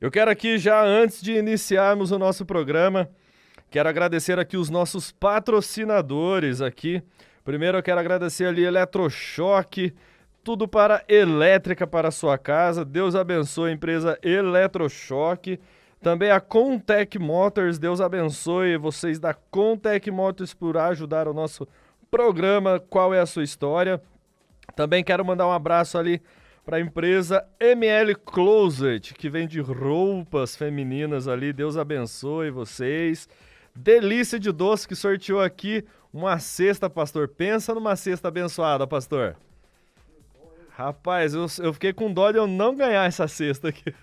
Eu quero aqui, já antes de iniciarmos o nosso programa, quero agradecer aqui os nossos patrocinadores aqui. Primeiro eu quero agradecer ali Eletrochoque, tudo para elétrica para a sua casa. Deus abençoe a empresa Eletrochoque. Também a Contec Motors, Deus abençoe vocês da Contec Motors por ajudar o nosso programa Qual é a Sua História. Também quero mandar um abraço ali para a empresa ML Closet, que vende roupas femininas ali. Deus abençoe vocês. Delícia de Doce, que sorteou aqui uma cesta, pastor. Pensa numa cesta abençoada, pastor. Rapaz, eu fiquei com dó de eu não ganhar essa cesta aqui.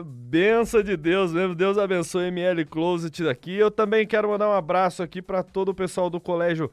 Benção de Deus mesmo. Deus abençoe ML Closet aqui. Eu também quero mandar um abraço aqui para todo o pessoal do colégio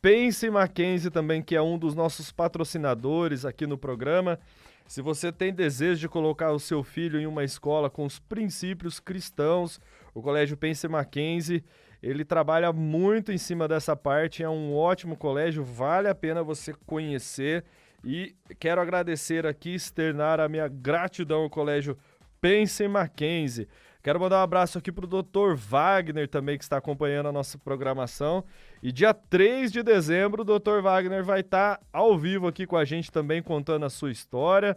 Pense Mackenzie também, que é um dos nossos patrocinadores aqui no programa. Se você tem desejo de colocar o seu filho em uma escola com os princípios cristãos, o colégio Pense Mackenzie, ele trabalha muito em cima dessa parte, é um ótimo colégio, vale a pena você conhecer. E quero agradecer aqui, externar a minha gratidão ao colégio Pense Mackenzie. Quero mandar um abraço aqui para o Dr. Wagner também, que está acompanhando a nossa programação. E dia 3 de dezembro, o Dr. Wagner vai estar ao vivo aqui com a gente também, contando a sua história,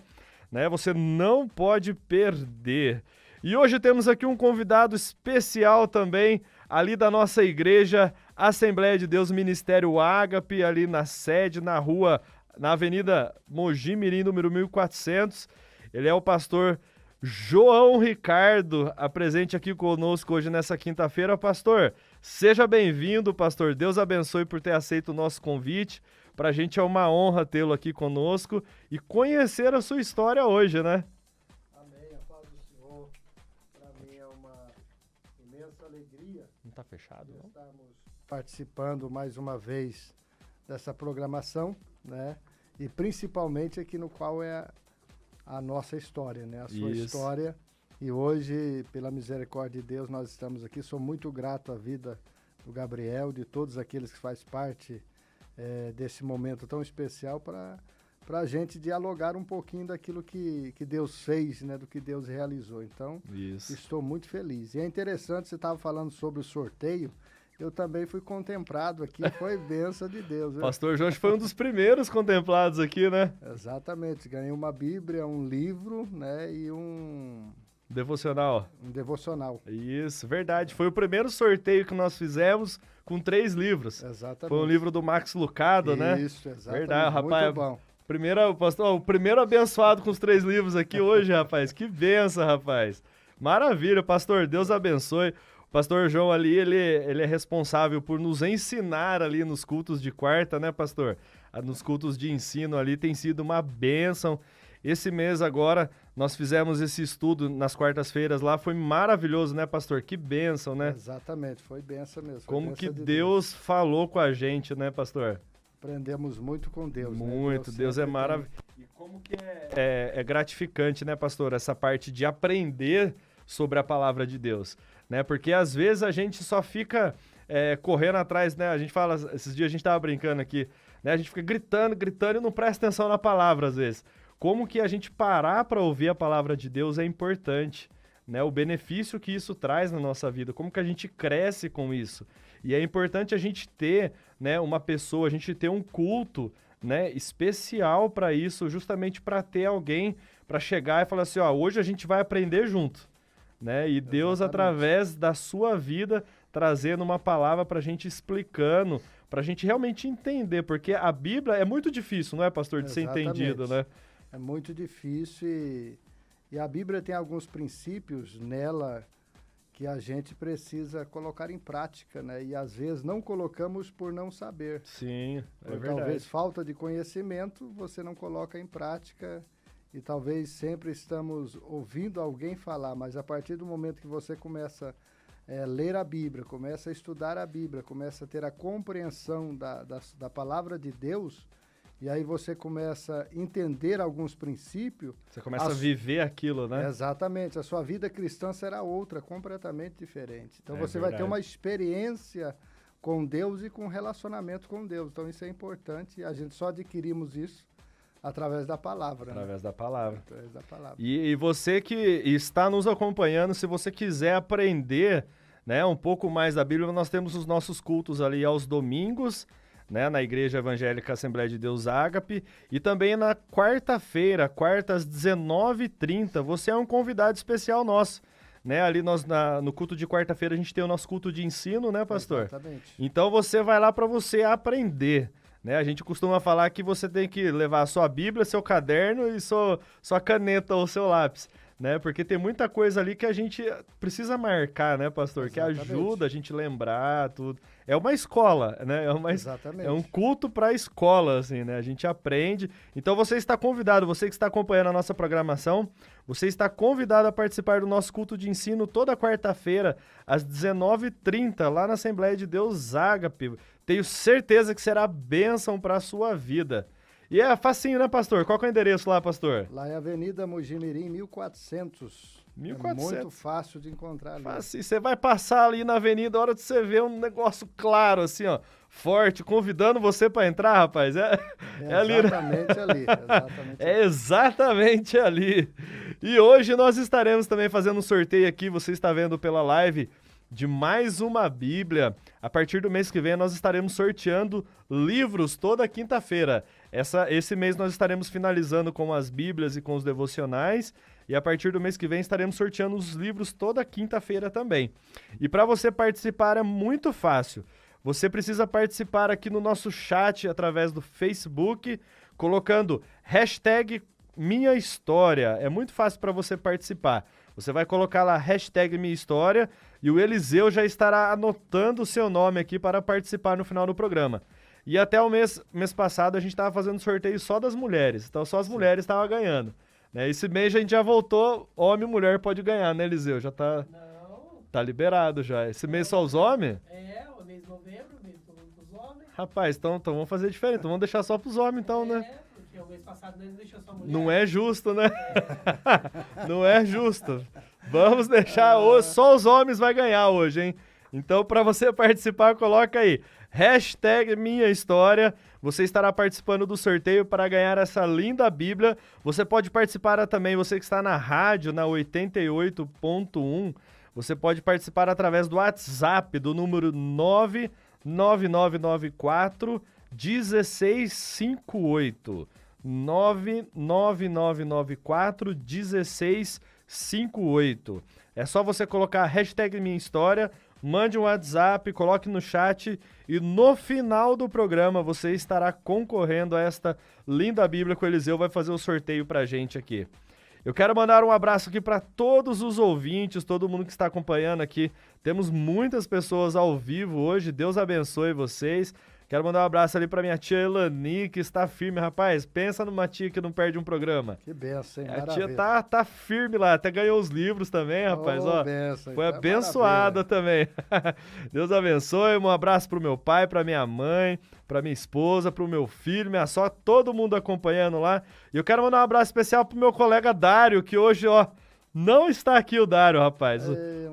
né? Você não pode perder. E hoje temos aqui um convidado especial também, ali da nossa igreja, Assembleia de Deus Ministério Ágape, ali na sede, na Avenida Mogi Mirim, número 1400. Ele é o pastor João Ricardo, presente aqui conosco hoje nessa quinta-feira. Pastor, seja bem-vindo, pastor. Deus abençoe por ter aceito o nosso convite. Para a gente é uma honra tê-lo aqui conosco e conhecer a sua história hoje, né? Amém, a paz do Senhor. Para mim é uma imensa alegria. Não está fechado, não? Estamos participando mais uma vez dessa programação, né? E principalmente aqui no qual é a nossa história, né? A sua história. E hoje, pela misericórdia de Deus, nós estamos aqui. Sou muito grato à vida do Gabriel, de todos aqueles que fazem parte desse momento tão especial para a gente dialogar um pouquinho daquilo que Deus fez, né? Do que Deus realizou. Então, estou muito feliz. E é interessante, você estava falando sobre o sorteio. Eu também fui contemplado aqui, foi bênção de Deus. Viu? Pastor Jorge foi um dos primeiros contemplados aqui, né? Exatamente, ganhei uma Bíblia, um livro, né, e um devocional. Um devocional. Isso, verdade. Foi o primeiro sorteio que nós fizemos com 3 livros. Exatamente. Foi um livro do Max Lucado, né? Isso, exatamente. Verdade, rapaz. Muito bom. O primeiro abençoado com os 3 livros aqui hoje, rapaz. Que benção, rapaz. Maravilha, pastor. Deus abençoe. O pastor João ali, ele é responsável por nos ensinar ali nos cultos de quarta, né, pastor? Nos cultos de ensino ali, tem sido uma bênção. Esse mês agora, nós fizemos esse estudo nas quartas-feiras lá, foi maravilhoso, né, pastor? Que bênção, né? Exatamente, foi bênção mesmo. Como que Deus falou com a gente, né, pastor? Aprendemos muito com Deus. Muito, né? Deus é maravilhoso. E como que é gratificante, né, pastor, essa parte de aprender sobre a palavra de Deus, né? Porque às vezes a gente só fica correndo atrás, né? A gente fala, esses dias a gente tava brincando aqui, né? A gente fica gritando e não presta atenção na palavra às vezes. Como que a gente parar para ouvir a palavra de Deus é importante, né? O benefício que isso traz na nossa vida, como que a gente cresce com isso. E é importante a gente ter, né, uma pessoa, a gente ter um culto, né, especial para isso, justamente para ter alguém para chegar e falar assim, ó, hoje a gente vai aprender junto. Né? E Deus, através da sua vida, trazendo uma palavra para a gente, explicando, para a gente realmente entender, porque a Bíblia é muito difícil, não é, pastor, de ser entendido, né? É muito difícil e a Bíblia tem alguns princípios nela que a gente precisa colocar em prática, né? E às vezes não colocamos por não saber. Sim, é verdade. Talvez falta de conhecimento, você não coloca em prática. E talvez sempre estamos ouvindo alguém falar, mas a partir do momento que você começa a ler a Bíblia, começa a estudar a Bíblia, começa a ter a compreensão da palavra de Deus, e aí você começa a entender alguns princípios. Você começa a viver aquilo, né? Exatamente. A sua vida cristã será outra, completamente diferente. Então você vai ter uma experiência com Deus e com relacionamento com Deus. Então isso é importante, a gente só adquirimos isso através da palavra. Através da palavra. Através da palavra. E você que está nos acompanhando, se você quiser aprender, né, um pouco mais da Bíblia, nós temos os nossos cultos ali aos domingos, né, na Igreja Evangélica Assembleia de Deus Ágape, e também na quarta-feira, às 19h30, você é um convidado especial nosso. Né, ali no culto de quarta-feira a gente tem o nosso culto de ensino, né, pastor? Exatamente. Então você vai lá para você aprender. Né? A gente costuma falar que você tem que levar a sua Bíblia, seu caderno e sua caneta ou seu lápis. Né? Porque tem muita coisa ali que a gente precisa marcar, né, pastor? Exatamente. Que ajuda a gente lembrar tudo. É uma escola, né? Exatamente. É um culto para a escola, assim, né? A gente aprende. Então você está convidado, você que está acompanhando a nossa programação, você está convidado a participar do nosso culto de ensino toda quarta-feira, às 19h30, lá na Assembleia de Deus Ágape. Tenho certeza que será bênção para a sua vida. E é facinho, né, pastor? Qual que é o endereço lá, pastor? Lá é Avenida Mojimirim, 1400. 1400. É muito fácil de encontrar ali. Fácil. Você vai passar ali na avenida, a hora de você ver um negócio claro, assim, ó, forte, convidando você para entrar, rapaz. É ali, né? Exatamente ali. Exatamente é exatamente ali. E hoje nós estaremos também fazendo um sorteio aqui, você está vendo pela live, de mais uma Bíblia. A partir do mês que vem nós estaremos sorteando livros toda quinta-feira. Esse mês nós estaremos finalizando com as Bíblias e com os devocionais, e a partir do mês que vem estaremos sorteando os livros toda quinta-feira também. E para você participar é muito fácil. Você precisa participar aqui no nosso chat através do Facebook, colocando hashtag Minha História. É muito fácil para você participar. Você vai colocar lá hashtag Minha História e o Eliseu já estará anotando o seu nome aqui para participar no final do programa. E até o mês passado a gente estava fazendo sorteio só das mulheres, então só as mulheres estavam ganhando. Né? Esse mês a gente já voltou, homem e mulher pode ganhar, né, Eliseu? Já tá, Não. Tá liberado já. Esse mês só os homens? O mês de novembro, mês pros homens. Rapaz, então vamos fazer diferente, então vamos deixar só pros homens então, né? Porque o mês passado nós deixou só mulher. Não é justo, né? Não é justo. Vamos deixar hoje, só os homens vai ganhar hoje, hein? Então, para você participar, coloca aí, hashtag Minha História. Você estará participando do sorteio para ganhar essa linda Bíblia. Você pode participar também, você que está na rádio, na 88.1, você pode participar através do WhatsApp, do número 99994 1658. 99994 1658. É só você colocar a hashtag Minha História, mande um WhatsApp, coloque no chat e no final do programa você estará concorrendo a esta linda Bíblia que o Eliseu vai fazer o sorteio pra gente aqui. Eu quero mandar um abraço aqui para todos os ouvintes, todo mundo que está acompanhando aqui. Temos muitas pessoas ao vivo hoje, Deus abençoe vocês. Quero mandar um abraço ali pra minha tia Elani, que está firme, rapaz. Pensa numa tia que não perde um programa. Que benção, hein? A tia tá firme lá, até ganhou os livros também, rapaz. Ó, benção, foi abençoada também. Deus abençoe, um abraço pro meu pai, pra minha mãe, pra minha esposa, pro meu filho, minha sogra, todo mundo acompanhando lá. E eu quero mandar um abraço especial pro meu colega Dário, que hoje, ó, não está aqui o Dário, rapaz. Ei,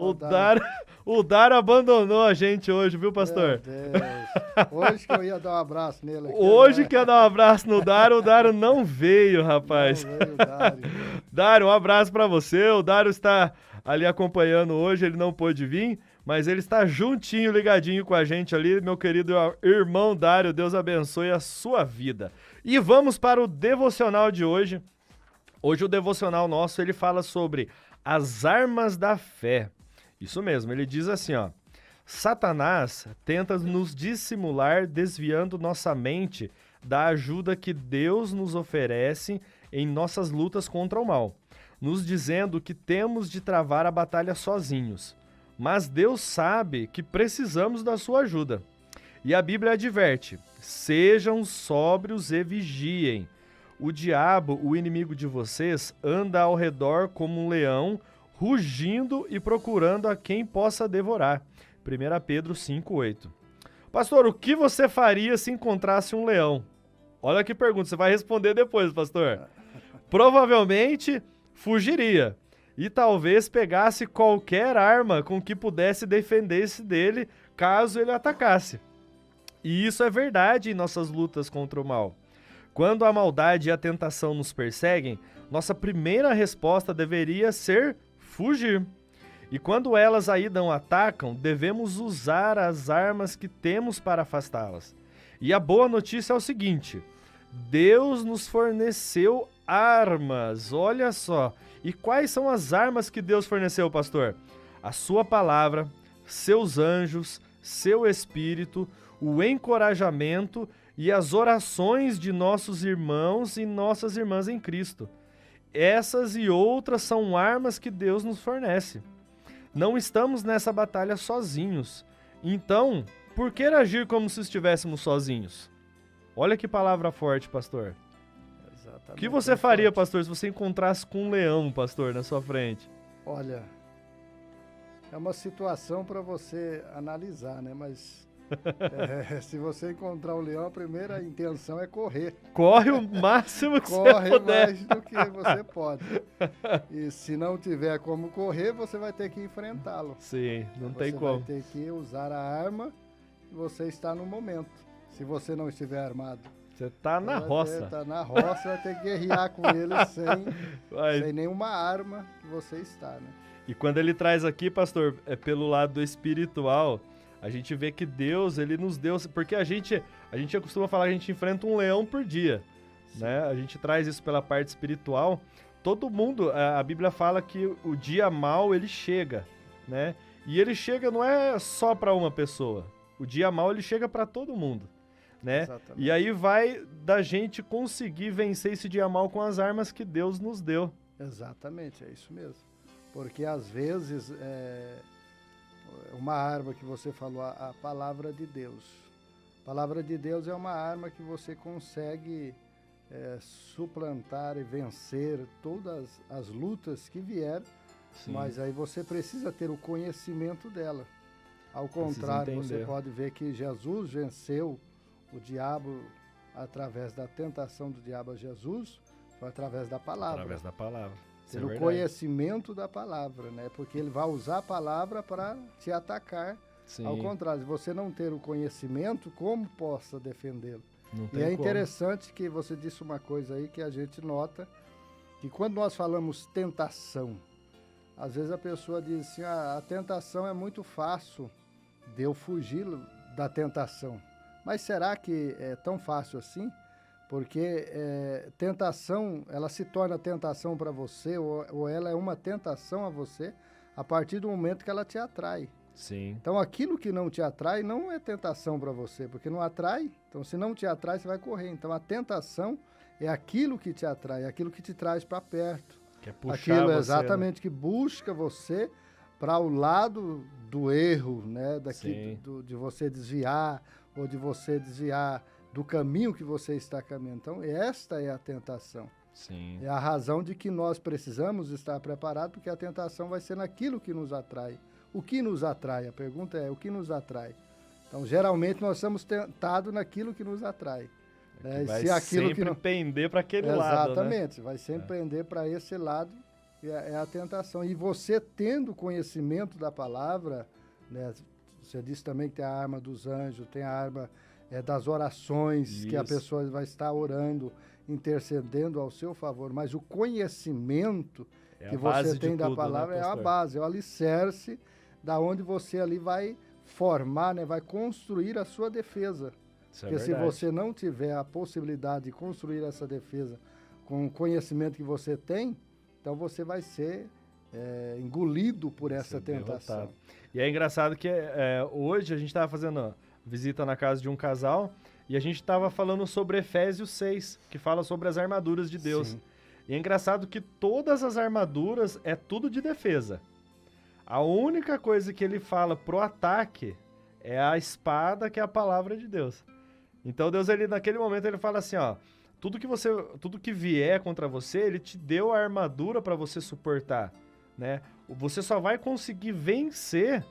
o Dário abandonou a gente hoje, viu, pastor? Meu Deus. Hoje que eu ia dar um abraço nele aqui. Hoje que ia dar um abraço no Dário, o Dário não veio, rapaz. Não veio o Dário. Dário, um abraço pra você. O Dário está ali acompanhando hoje, ele não pôde vir, mas ele está juntinho, ligadinho com a gente ali. Meu querido irmão Dário, Deus abençoe a sua vida. E vamos para o devocional de hoje. Hoje o devocional nosso, ele fala sobre as armas da fé. Isso mesmo, ele diz assim, ó: Satanás tenta nos dissimular, desviando nossa mente da ajuda que Deus nos oferece em nossas lutas contra o mal, nos dizendo que temos de travar a batalha sozinhos. Mas Deus sabe que precisamos da sua ajuda. E a Bíblia adverte: sejam sóbrios e vigiem. O diabo, o inimigo de vocês, anda ao redor como um leão, rugindo e procurando a quem possa devorar. 1 Pedro 5,8. Pastor, o que você faria se encontrasse um leão? Olha que pergunta, você vai responder depois, pastor. Provavelmente fugiria e talvez pegasse qualquer arma com que pudesse defender-se dele caso ele atacasse. E isso é verdade em nossas lutas contra o mal. Quando a maldade e a tentação nos perseguem, nossa primeira resposta deveria ser fugir. E quando elas aí não atacam, devemos usar as armas que temos para afastá-las. E a boa notícia é o seguinte: Deus nos forneceu armas, olha só. E quais são as armas que Deus forneceu, pastor? A sua palavra, seus anjos, seu espírito, o encorajamento e as orações de nossos irmãos e nossas irmãs em Cristo. Essas e outras são armas que Deus nos fornece. Não estamos nessa batalha sozinhos. Então, por que agir como se estivéssemos sozinhos? Olha que palavra forte, pastor. Exatamente. O que você faria, pastor, se você encontrasse com um leão, pastor, na sua frente? Olha, é uma situação para você analisar, né? Mas se você encontrar um leão, a primeira intenção é correr. Corre o máximo que você Corre puder. mais do que você pode. E se não tiver como correr, você vai ter que enfrentá-lo. Sim, não tem Você como. vai ter que usar a arma que você está no momento. Se você não estiver armado. Você tá na roça. Tá na roça, vai ter que guerrear com ele sem nenhuma arma que você está, né? E quando ele traz aqui, pastor, é pelo lado espiritual, a gente vê que Deus, ele nos deu, porque a gente costuma falar que a gente enfrenta um leão por dia, né? A gente traz isso pela parte espiritual. Todo mundo, a Bíblia fala que o dia mau, ele chega, né? E ele chega não é só para uma pessoa. O dia mau, ele chega para todo mundo, né? Exatamente. E aí vai da gente conseguir vencer esse dia mau com as armas que Deus nos deu. Exatamente, é isso mesmo. Porque às vezes uma arma que você falou, a palavra de Deus. A palavra de Deus é uma arma que você consegue suplantar e vencer todas as lutas que vierem, mas aí você precisa ter o conhecimento dela. Ao contrário, você pode ver que Jesus venceu o diabo através da tentação do diabo a Jesus, foi através da palavra. Através da palavra. Pelo conhecimento da palavra, né? Porque ele vai usar a palavra para te atacar. Sim. Ao contrário, se você não ter o conhecimento, como possa defendê-lo? E é interessante que você disse uma coisa aí que a gente nota, que quando nós falamos tentação, às vezes a pessoa diz assim, a tentação é muito fácil de eu fugir da tentação. Mas será que é tão fácil assim? Porque tentação, ela se torna tentação para você, ou ela é uma tentação a você, a partir do momento que ela te atrai. Sim. Então, aquilo que não te atrai não é tentação para você, porque não atrai. Então, se não te atrai, você vai correr. Então, a tentação é aquilo que te atrai, é aquilo que te traz para perto. Que é puxar aquilo você, exatamente, né? Que busca você para o lado do erro, né? De você desviar, ou de você desviar do caminho que você está caminhando. Então, esta é a tentação. Sim. É a razão de que nós precisamos estar preparados, porque a tentação vai ser naquilo que nos atrai. O que nos atrai? A pergunta é, o que nos atrai? Então, geralmente, nós somos tentados naquilo que nos atrai. Né? Vai sempre pender para aquele lado, exatamente, né? Vai sempre pender para esse lado, que é a tentação. E você tendo conhecimento da palavra, né? Você disse também que tem a arma dos anjos, tem a arma das orações, que a pessoa vai estar orando, intercedendo ao seu favor, mas o conhecimento que você tem da palavra, né, é a base, é o alicerce da onde você ali vai formar, né, vai construir a sua defesa. Porque se você não tiver a possibilidade de construir essa defesa com o conhecimento que você tem, então você vai ser engolido por essa tentação. Derrotado. E é engraçado que hoje a gente estava fazendo visita na casa de um casal e a gente estava falando sobre Efésios 6, que fala sobre as armaduras de Deus. Sim. E é engraçado que todas as armaduras é tudo de defesa. A única coisa que ele fala pro ataque é a espada, que é a palavra de Deus. Então Deus, ele, naquele momento, ele fala assim, ó, tudo que vier contra você, ele te deu a armadura para você suportar, né? Você só vai conseguir vencer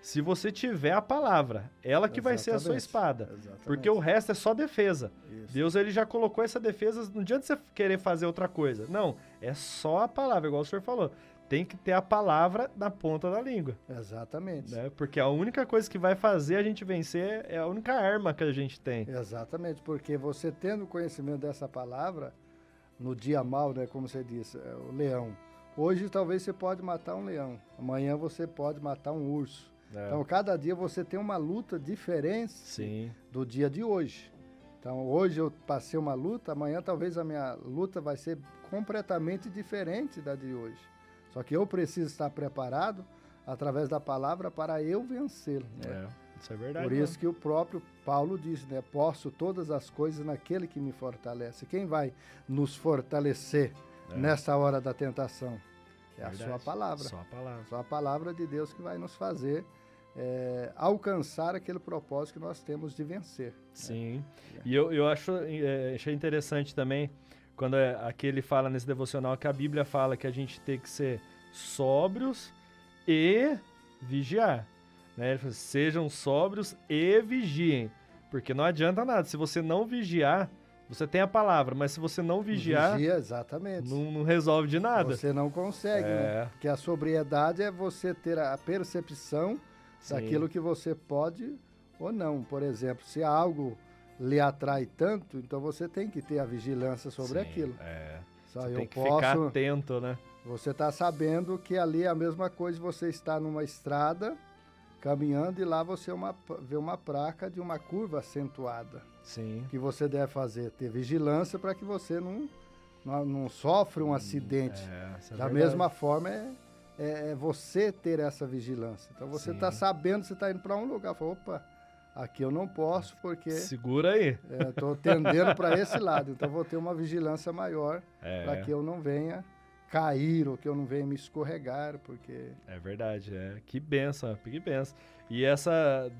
se você tiver a palavra. Ela que vai ser a sua espada. Exatamente. Porque o resto é só defesa. Isso. Deus, ele já colocou essa defesa, não adianta você querer fazer outra coisa. Não, é só a palavra, igual o senhor falou. tem que ter a palavra na ponta da língua. Exatamente. Né? Porque a única coisa que vai fazer a gente vencer é a única arma que a gente tem. Exatamente, porque você tendo conhecimento dessa palavra, no dia mau, né, como você disse, o leão. Hoje talvez você pode matar um leão, amanhã você pode matar um urso. Então, cada dia você tem uma luta diferente Sim. do dia de hoje. Então, hoje eu passei uma luta, amanhã talvez a minha luta vai ser completamente diferente da de hoje. Só que eu preciso estar preparado através da palavra para eu vencê-lo. Né? Isso é verdade. Por isso que o próprio Paulo diz, né? Posso todas as coisas naquele que me fortalece. Quem vai nos fortalecer nessa hora da tentação? É a sua palavra. Só a palavra. Só a palavra de Deus que vai nos fazer alcançar aquele propósito que nós temos de vencer. Sim. Né? E eu achei interessante também, quando aqui ele fala nesse devocional que a Bíblia fala que a gente tem que ser sóbrios e vigiar. Né? Ele fala, sejam sóbrios e vigiem. Porque não adianta nada. Se você não vigiar, você tem a palavra, mas se você não vigiar, vigia, exatamente. Não resolve de nada. Você não consegue, né? Porque a sobriedade é você ter a percepção daquilo que você pode ou não. Por exemplo, se algo lhe atrai tanto, então você tem que ter a vigilância sobre aquilo. Só você eu tem que posso ficar atento, né? Você está sabendo que ali é a mesma coisa, você está numa estrada, caminhando, e lá você vê uma placa de uma curva acentuada. Sim. Que você deve fazer, ter vigilância para que você não sofre um acidente. Da mesma forma, é você ter essa vigilância. Então, você está sabendo, você está indo para um lugar, fala, opa, aqui eu não posso porque... Segura aí. Estou tendendo para esse lado, então vou ter uma vigilância maior para que eu não venha cair ou que eu não venha me escorregar, porque... É verdade, que benção, que benção. E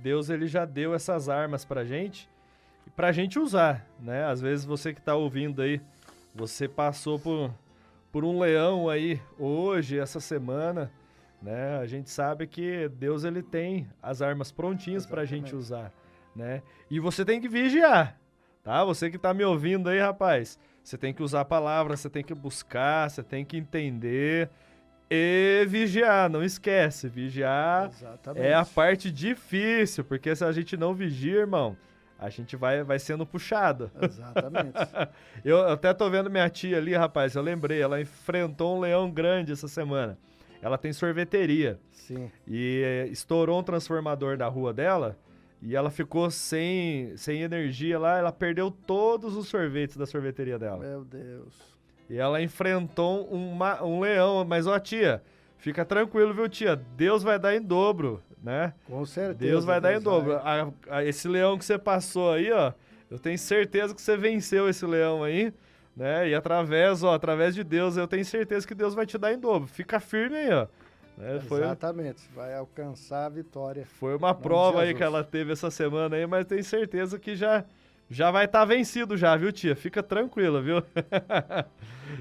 Deus, ele já deu essas armas pra gente usar, né? Às vezes você que tá ouvindo aí, você passou por um leão aí hoje, essa semana, né? A gente sabe que Deus, ele tem as armas prontinhas pra gente usar, né? E você tem que vigiar, tá? Você que tá me ouvindo aí, rapaz, você tem que usar a palavra, você tem que buscar, você tem que entender e vigiar, não esquece, vigiar é a parte difícil, porque se a gente não vigia, irmão, a gente vai sendo puxado. Exatamente. Eu até tô vendo minha tia ali, rapaz, eu lembrei, ela enfrentou um leão grande essa semana. Ela tem sorveteria. Sim. E estourou um transformador da rua dela e ela ficou sem energia lá, ela perdeu todos os sorvetes da sorveteria dela. Meu Deus. E ela enfrentou um leão, mas ó, tia, fica tranquilo, viu, tia? Deus vai dar em dobro, né? Com certeza. Deus vai dar em dobro. Esse leão que você passou aí, ó, eu tenho certeza que você venceu esse leão aí, né? E através de Deus, eu tenho certeza que Deus vai te dar em dobro. Fica firme aí, ó. Exatamente, vai alcançar a vitória. Foi uma prova aí que ela teve essa semana aí, mas tenho certeza que já vai estar vencido já, viu, tia? Fica tranquila, viu?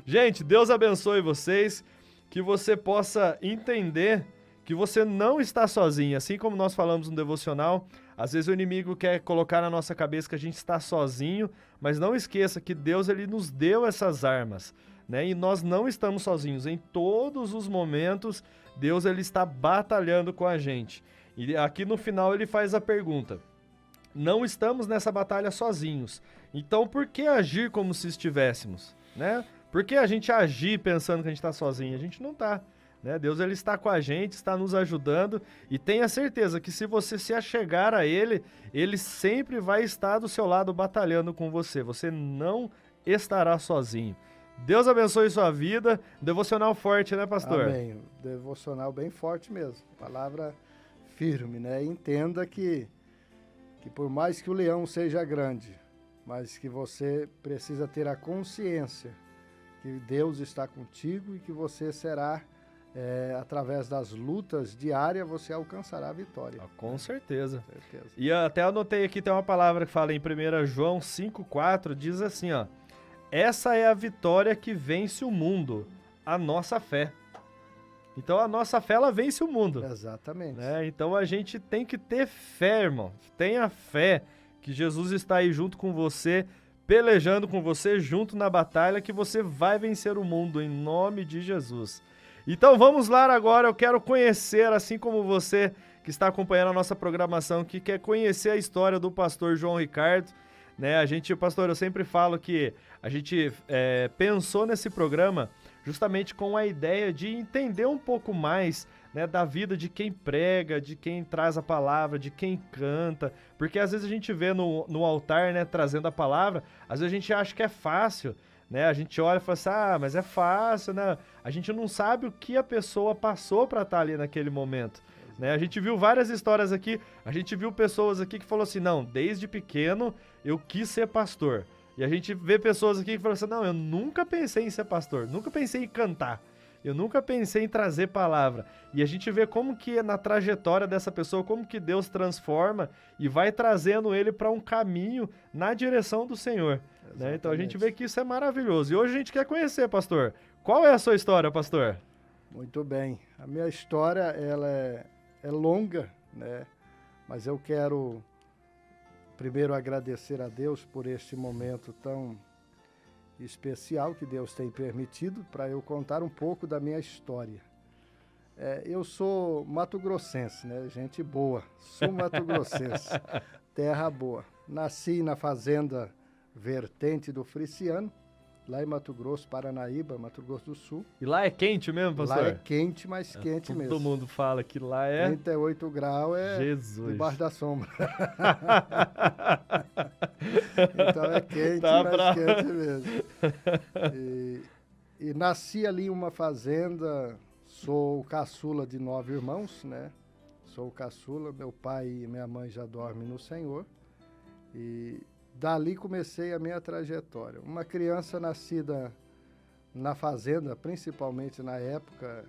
Gente, Deus abençoe vocês, que você possa entender que você não está sozinho. Assim como nós falamos no devocional, às vezes o inimigo quer colocar na nossa cabeça que a gente está sozinho, mas não esqueça que Deus, ele nos deu essas armas, né? E nós não estamos sozinhos. Em todos os momentos, Deus, ele está batalhando com a gente. E aqui no final ele faz a pergunta: não estamos nessa batalha sozinhos. Então, por que agir como se estivéssemos, né? Por que a gente agir pensando que a gente está sozinho? A gente não está, né? Deus, ele está com a gente, está nos ajudando, e tenha certeza que se você se achegar a ele, ele sempre vai estar do seu lado batalhando com você. Você não estará sozinho. Deus abençoe sua vida. Devocional forte, né, pastor? Amém. Devocional bem forte mesmo. Palavra firme, né? Entenda que por mais que o leão seja grande, mas que você precisa ter a consciência que Deus está contigo e que você será, através das lutas diárias, você alcançará a vitória. Com certeza. Com certeza. E até anotei aqui, tem uma palavra que fala em 1 João 5,4, diz assim, ó: essa é a vitória que vence o mundo, a nossa fé. Então a nossa fé, ela vence o mundo. Exatamente. Né? Então a gente tem que ter fé, irmão. Tenha fé que Jesus está aí junto com você, pelejando com você, junto na batalha, que você vai vencer o mundo, em nome de Jesus. Então vamos lá agora, eu quero conhecer, assim como você que está acompanhando a nossa programação, que quer conhecer a história do pastor João Ricardo, né? Pastor, eu sempre falo que a gente pensou nesse programa justamente com a ideia de entender um pouco mais, né, da vida de quem prega, de quem traz a palavra, de quem canta, porque às vezes a gente vê no altar, né, trazendo a palavra, às vezes a gente acha que é fácil, né? A gente olha e fala assim, mas é fácil, né? A gente não sabe o que a pessoa passou para estar ali naquele momento, né? A gente viu várias histórias aqui, a gente viu pessoas aqui que falaram assim, não, desde pequeno eu quis ser pastor. E a gente vê pessoas aqui que falam assim, não, eu nunca pensei em ser pastor, nunca pensei em cantar, eu nunca pensei em trazer palavra. E a gente vê como que na trajetória dessa pessoa, como que Deus transforma e vai trazendo ele para um caminho na direção do Senhor. Né? Então a gente vê que isso é maravilhoso. E hoje a gente quer conhecer, pastor. Qual é a sua história, pastor? Muito bem. A minha história ela é longa, né? Mas eu quero primeiro agradecer a Deus por este momento tão especial que Deus tem permitido para eu contar um pouco da minha história. Eu sou mato-grossense, né? Gente boa. Sou mato-grossense. Terra boa. Nasci na fazenda Vertente do Friciano, lá em Mato Grosso, Paranaíba, Mato Grosso do Sul. E lá é quente mesmo, pastor? Lá é quente, mas quente mesmo. Todo mundo fala que lá é... 38 graus Jesus. Debaixo da sombra. Então é quente, Tá mas bravo. quente mesmo. E nasci ali em uma fazenda, sou o caçula de 9 irmãos, né? Sou o caçula, meu pai e minha mãe já dormem no Senhor. E dali comecei a minha trajetória. Uma criança nascida na fazenda, principalmente na época,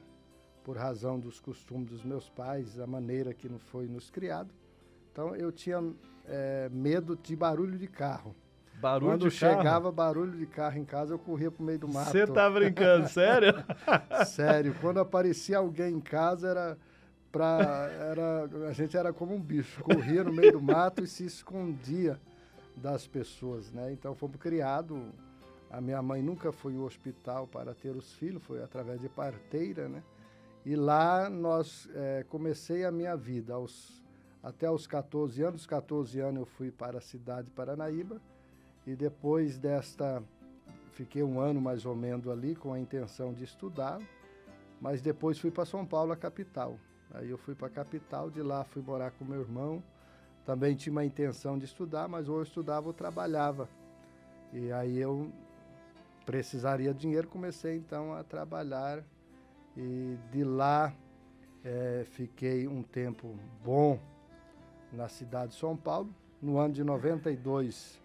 por razão dos costumes dos meus pais, a maneira que foi nos criado. Então eu tinha medo de barulho de carro. Barulho Quando de carro? chegava barulho de carro em casa, eu corria pro meio do mato. Você tá brincando, sério? Sério, quando aparecia alguém em casa, a gente era como um bicho, corria no meio do mato e se escondia das pessoas, né? Então fomos criados, a minha mãe nunca foi ao hospital para ter os filhos, foi através de parteira, né? E lá comecei a minha vida, até os 14 anos. 14 anos eu fui para a cidade de Paranaíba e depois fiquei um ano mais ou menos ali com a intenção de estudar, mas depois fui para São Paulo, a capital. Aí eu fui para a capital, de lá fui morar com meu irmão. Também tinha uma intenção de estudar, mas ou eu estudava ou trabalhava. E aí eu precisaria de dinheiro, comecei então a trabalhar. E de lá fiquei um tempo bom na cidade de São Paulo. No ano de 92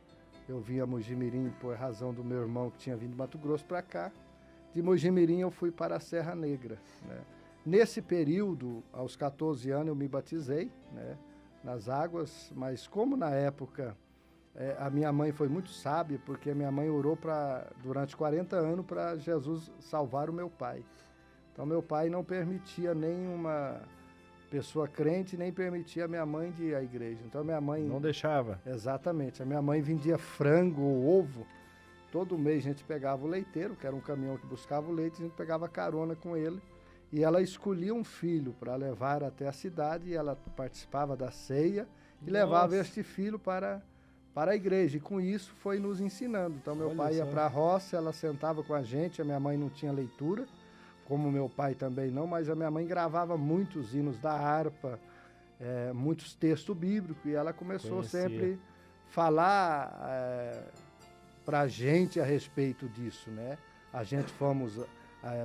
eu vim a Mojimirim por razão do meu irmão que tinha vindo de Mato Grosso para cá. De Mojimirim eu fui para a Serra Negra, né? Nesse período, aos 14 anos, eu me batizei, né, nas águas, mas como na época a minha mãe foi muito sábia, porque a minha mãe orou durante 40 anos para Jesus salvar o meu pai. Então meu pai não permitia nenhuma pessoa crente, nem permitia a minha mãe de ir à igreja. Então minha mãe... Não deixava. Exatamente. A minha mãe vendia frango, ovo. Todo mês a gente pegava o leiteiro, que era um caminhão que buscava o leite, a gente pegava carona com ele. E ela escolhia um filho para levar até a cidade, e ela participava da ceia e levava este filho para a igreja. E com isso foi nos ensinando. Então meu pai ia para a roça, ela sentava com a gente, a minha mãe não tinha leitura, como meu pai também não, mas a minha mãe gravava muitos hinos da harpa, muitos textos bíblicos, e ela começou sempre a falar para a gente a respeito disso, né? A gente fomos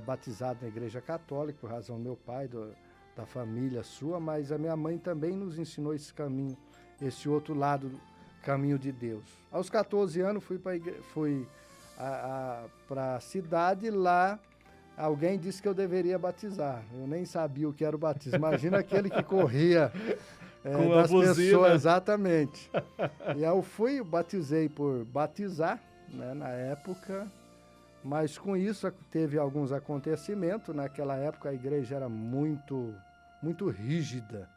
batizado na igreja católica, por razão do meu pai, da família sua, mas a minha mãe também nos ensinou esse caminho, esse outro lado do caminho de Deus. Aos 14 anos fui para a cidade, lá alguém disse que eu deveria batizar. Eu nem sabia o que era o batismo. Imagina aquele que corria com das a buzina. pessoas, exatamente. E aí eu batizei por batizar, né, na época. Mas com isso teve alguns acontecimentos. Naquela época a igreja era muito, muito rígida,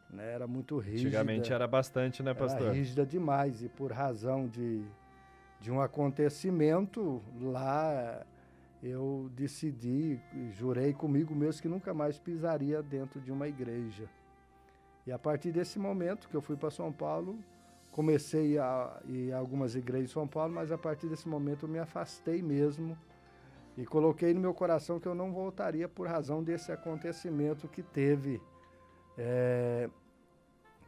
né? Era muito rígida. Antigamente era bastante, né, pastor? Era rígida demais, e por razão de um acontecimento lá, eu decidi, jurei comigo mesmo que nunca mais pisaria dentro de uma igreja. E a partir desse momento que eu fui para São Paulo, comecei a ir a algumas igrejas em São Paulo, mas a partir desse momento eu me afastei mesmo e coloquei no meu coração que eu não voltaria por razão desse acontecimento que teve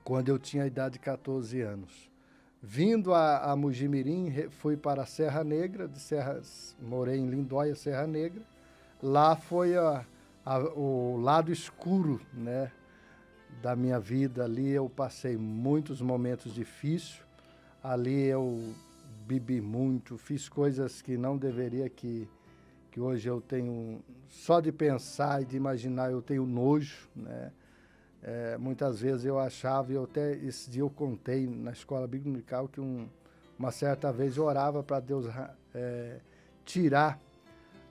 quando eu tinha a idade de 14 anos. Vindo a Mugimirim, fui para a Serra Negra, morei em Lindóia, Serra Negra. Lá foi o lado escuro, né, da minha vida. Ali eu passei muitos momentos difíceis. Ali eu bebi muito, fiz coisas que não deveria, que hoje eu tenho, só de pensar e de imaginar, eu tenho nojo, né? Muitas vezes eu achava, e até esse dia eu contei na escola bíblica dominical, que uma certa vez eu orava para Deus tirar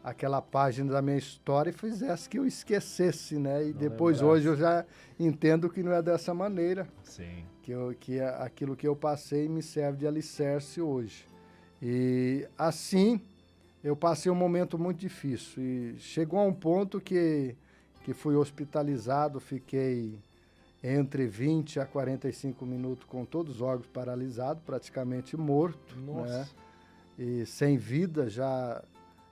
aquela página da minha história e fizesse que eu esquecesse, né? E não depois lembrasse. Hoje eu já entendo que não é dessa maneira. Sim. Que aquilo que eu passei me serve de alicerce hoje. E assim eu passei um momento muito difícil e chegou a um ponto que fui hospitalizado, fiquei entre 20 a 45 minutos com todos os órgãos paralisados, praticamente morto. Nossa. Né? E sem vida, já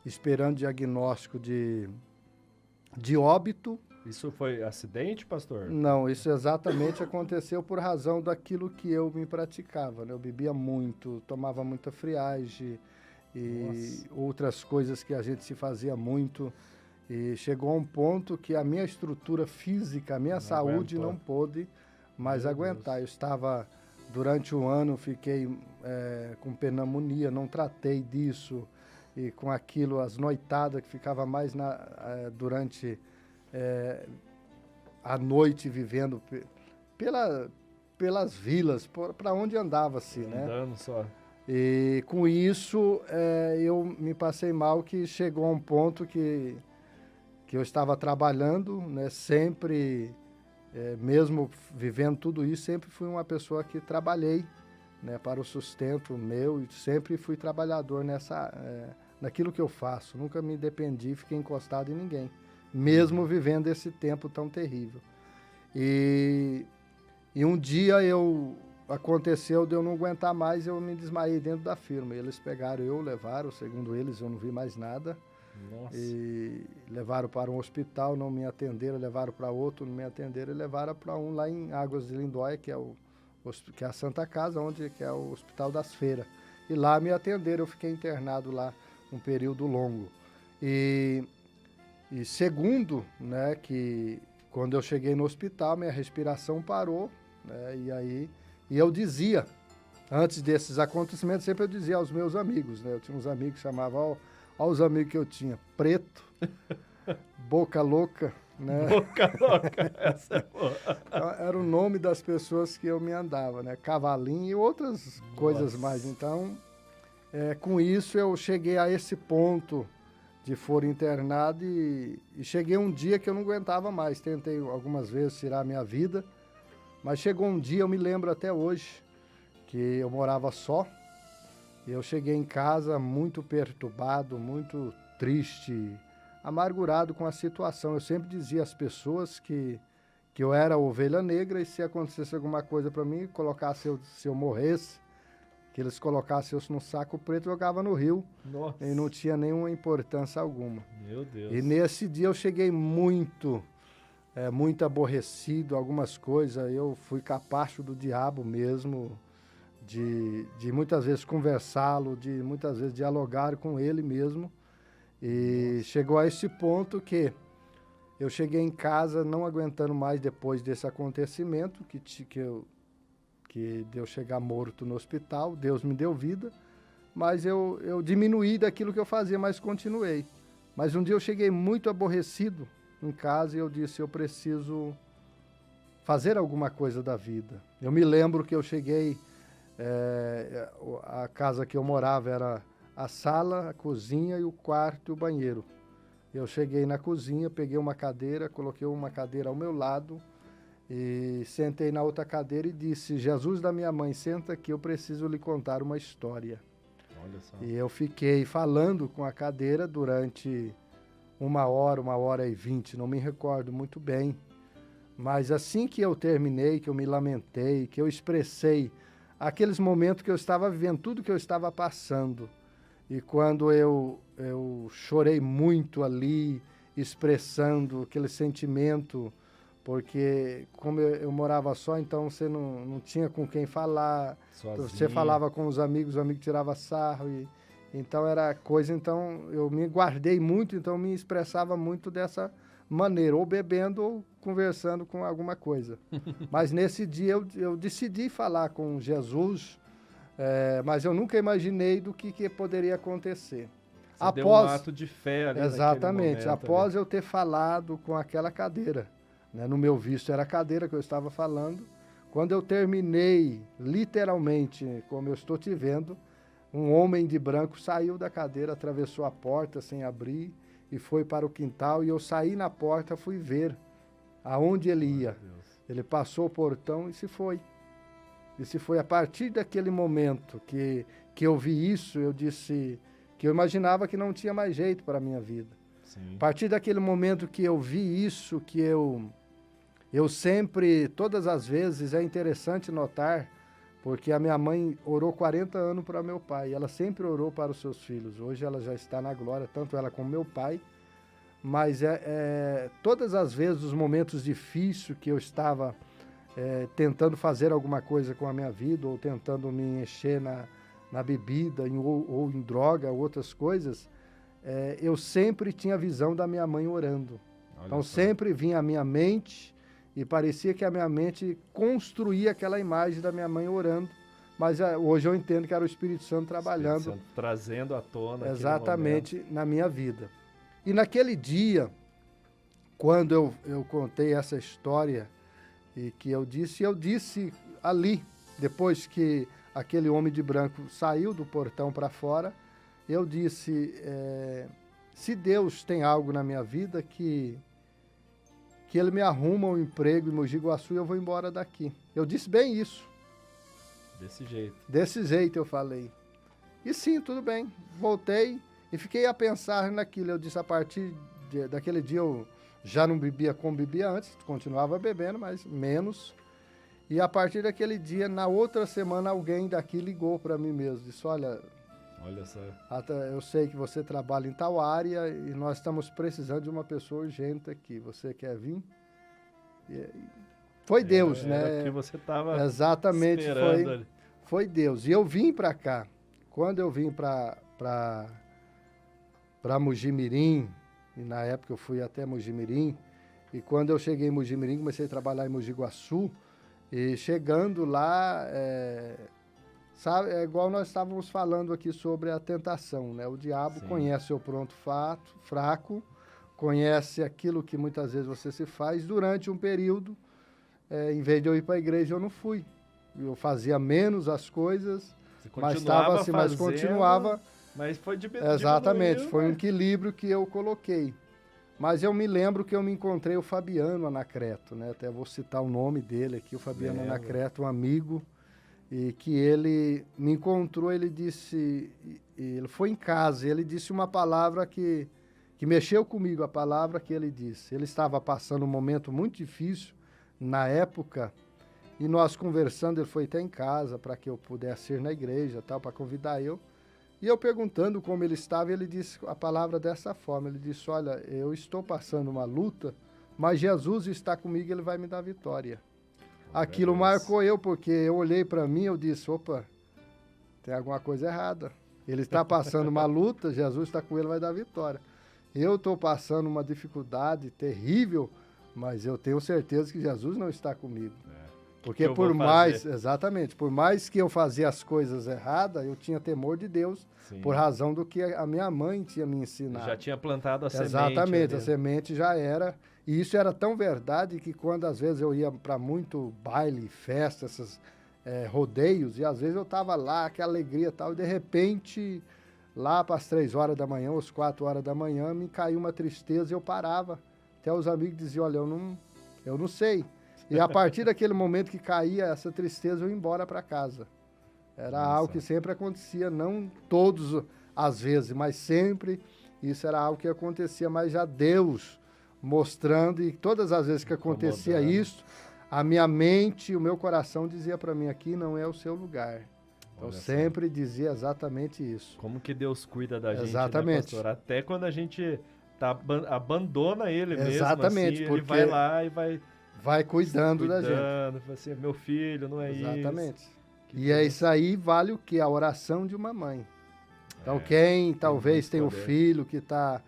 esperando diagnóstico de óbito. Isso foi acidente, pastor? Não, isso exatamente aconteceu por razão daquilo que eu me praticava, né? Eu bebia muito, tomava muita friagem e outras coisas que a gente se fazia muito. E chegou a um ponto que a minha estrutura física, a minha saúde não pôde mais aguentar. Eu estava, durante um ano, fiquei com pneumonia, não tratei disso. E com aquilo, as noitadas, que ficava mais durante a noite vivendo pelas vilas, para onde andava-se, né? Andando só. E com isso, eu me passei mal, que chegou a um ponto que eu estava trabalhando, né, sempre, mesmo vivendo tudo isso, sempre fui uma pessoa que trabalhei, né, para o sustento meu, e sempre fui trabalhador naquilo que eu faço. Nunca me dependi, fiquei encostado em ninguém, mesmo vivendo esse tempo tão terrível. E um dia aconteceu de eu não aguentar mais, eu me desmaiei dentro da firma. Eles pegaram levaram, segundo eles, eu não vi mais nada. Nossa. E levaram para um hospital, não me atenderam, levaram para outro, não me atenderam, e levaram para um lá em Águas de Lindóia, que é a Santa Casa, que é o Hospital das Feiras. E lá me atenderam, eu fiquei internado lá um período longo. E segundo, né, que quando eu cheguei no hospital, minha respiração parou, né, e eu dizia, antes desses acontecimentos, sempre eu dizia aos meus amigos, né, eu tinha uns amigos que chamavam, olha os amigos que eu tinha, Preto, Boca Louca, né? Boca Louca, essa é boa. Era o nome das pessoas que eu me andava, né? Cavalinho e outras coisas mais. Então, com isso eu cheguei a esse ponto de for internado e cheguei um dia que eu não aguentava mais. Tentei algumas vezes tirar a minha vida, mas chegou um dia, eu me lembro até hoje, que eu morava só. Eu cheguei em casa muito perturbado, muito triste, amargurado com a situação. Eu sempre dizia às pessoas que eu era a ovelha negra e se acontecesse alguma coisa para mim, se eu morresse, que eles colocassem eu no saco preto e jogavam no rio. Nossa. E não tinha nenhuma importância alguma. Meu Deus. E nesse dia eu cheguei muito aborrecido, algumas coisas. Eu fui capacho do diabo mesmo, de muitas vezes conversá-lo, de muitas vezes dialogar com ele mesmo. E Nossa. Chegou a esse ponto que eu cheguei em casa não aguentando mais depois desse acontecimento, que de eu chegar morto no hospital. Deus me deu vida, mas eu diminuí daquilo que eu fazia, mas continuei. Mas um dia eu cheguei muito aborrecido em casa e eu disse, eu preciso fazer alguma coisa da vida. Eu me lembro que eu cheguei... a casa que eu morava era a sala, a cozinha e o quarto e o banheiro. Eu cheguei na cozinha, peguei uma cadeira, coloquei uma cadeira ao meu lado e sentei na outra cadeira e disse, Jesus da minha mãe, senta aqui, eu preciso lhe contar uma história. Olha só. E eu fiquei falando com a cadeira durante 1h, 1h20, não me recordo muito bem. Mas assim que eu terminei, que eu me lamentei, que eu expressei aqueles momentos que eu estava vivendo, tudo que eu estava passando. E quando eu chorei muito ali, expressando aquele sentimento, porque como eu morava só, então você não tinha com quem falar. Sozinho. Você falava com os amigos tiravam sarro. Então era coisa, então eu me guardei muito, então me expressava muito dessa maneira, ou bebendo ou conversando com alguma coisa. Mas nesse dia eu decidi falar com Jesus, mas eu nunca imaginei do que poderia acontecer. Você deu um ato de fé ali. Exatamente, após ali. eu ter falado com aquela cadeira, né, no meu visto era a cadeira que eu estava falando, quando eu terminei, literalmente, como eu estou te vendo, um homem de branco saiu da cadeira, atravessou a porta sem abrir e foi para o quintal, e eu saí na porta, fui ver aonde ele ia. Ele passou o portão e se foi. E se foi a partir daquele momento que eu vi isso, eu disse que eu imaginava que não tinha mais jeito para a minha vida. Sim. A partir daquele momento que eu vi isso, que eu sempre, todas as vezes, é interessante notar, porque a minha mãe orou 40 anos para meu pai, ela sempre orou para os seus filhos. Hoje ela já está na glória, tanto ela como meu pai, mas todas as vezes, os momentos difíceis que eu estava tentando fazer alguma coisa com a minha vida, ou tentando me encher na bebida, ou em droga, outras coisas, eu sempre tinha a visão da minha mãe orando. Olha então só. sempre vinha à minha mente, e parecia que a minha mente construía aquela imagem da minha mãe orando, mas hoje eu entendo que era o Espírito Santo trabalhando. Espírito Santo trazendo à tona. Exatamente, na minha vida. E naquele dia, quando eu contei essa história, e que eu disse ali, depois que aquele homem de branco saiu do portão para fora, eu disse, se Deus tem algo na minha vida que ele me arruma um emprego em Mogi Guaçu e eu vou embora daqui. Eu disse bem isso. Desse jeito. Desse jeito eu falei. E sim, tudo bem. Voltei e fiquei a pensar naquilo. Eu disse, a partir daquele dia eu já não bebia como bebia antes, continuava bebendo, mas menos. E a partir daquele dia, na outra semana, alguém daqui ligou para mim mesmo. Disse, olha só, eu sei que você trabalha em tal área e nós estamos precisando de uma pessoa urgente aqui. Você quer vir? Foi Deus, né? Era que você estava exatamente, esperando ali. Foi Deus. E eu vim para cá. Quando eu vim para Mogi Mirim, e na época eu fui até Mogi Mirim, e quando eu cheguei em Mogi Mirim, comecei a trabalhar em Mogi Guaçu, e chegando lá, sabe, é igual nós estávamos falando aqui sobre a tentação, né? O diabo Sim. conhece o pronto fraco, conhece aquilo que muitas vezes você se faz. Durante um período, em vez de eu ir para a igreja, eu não fui. Eu fazia menos as coisas, mas estava assim, mas continuava. Mas foi exatamente, foi um né? equilíbrio que eu coloquei. Mas eu me lembro que eu me encontrei o Fabiano Anacreto, né? Até vou citar o nome dele aqui, o Fabiano Anacreto, um amigo, e que ele me encontrou, ele disse, ele foi em casa, ele disse uma palavra que mexeu comigo, a palavra que ele disse. Ele estava passando um momento muito difícil na época, e nós conversando, ele foi até em casa para que eu pudesse ir na igreja, tal, para convidar eu. E eu perguntando como ele estava, ele disse a palavra dessa forma, ele disse, olha, eu estou passando uma luta, mas Jesus está comigo e ele vai me dar vitória. Aquilo marcou eu, porque eu olhei para mim e eu disse, opa, tem alguma coisa errada. Ele está passando uma luta, Jesus está com ele, vai dar vitória. Eu estou passando uma dificuldade terrível, mas eu tenho certeza que Jesus não está comigo. Porque por mais, exatamente, por mais que eu fazia as coisas erradas, eu tinha temor de Deus, sim, por razão do que a minha mãe tinha me ensinado. Já tinha plantado a semente. Exatamente, a semente já era. E isso era tão verdade que quando às vezes eu ia para muito baile, festa, esses rodeios, e às vezes eu estava lá, aquela alegria e tal, e de repente, lá para as 3 horas da manhã, ou as 4 horas da manhã, me caiu uma tristeza e eu parava. Até os amigos diziam, olha, eu não sei. E a partir daquele momento que caía essa tristeza, eu ia embora para casa. Era algo que sempre acontecia, não todos as vezes, mas sempre isso era algo que acontecia, mas já Deus mostrando, e todas as vezes que acontecia isso, a minha mente, o meu coração dizia para mim, aqui não é o seu lugar. Eu sempre dizia exatamente isso. Como que Deus cuida da gente, exatamente. Né, pastor? Até quando a gente abandona ele exatamente, mesmo, assim, ele vai lá e vai cuidando da gente. Fala assim, meu filho, não é exatamente. isso. E é isso aí, vale o que? A oração de uma mãe. Então, quem talvez tenha um filho que está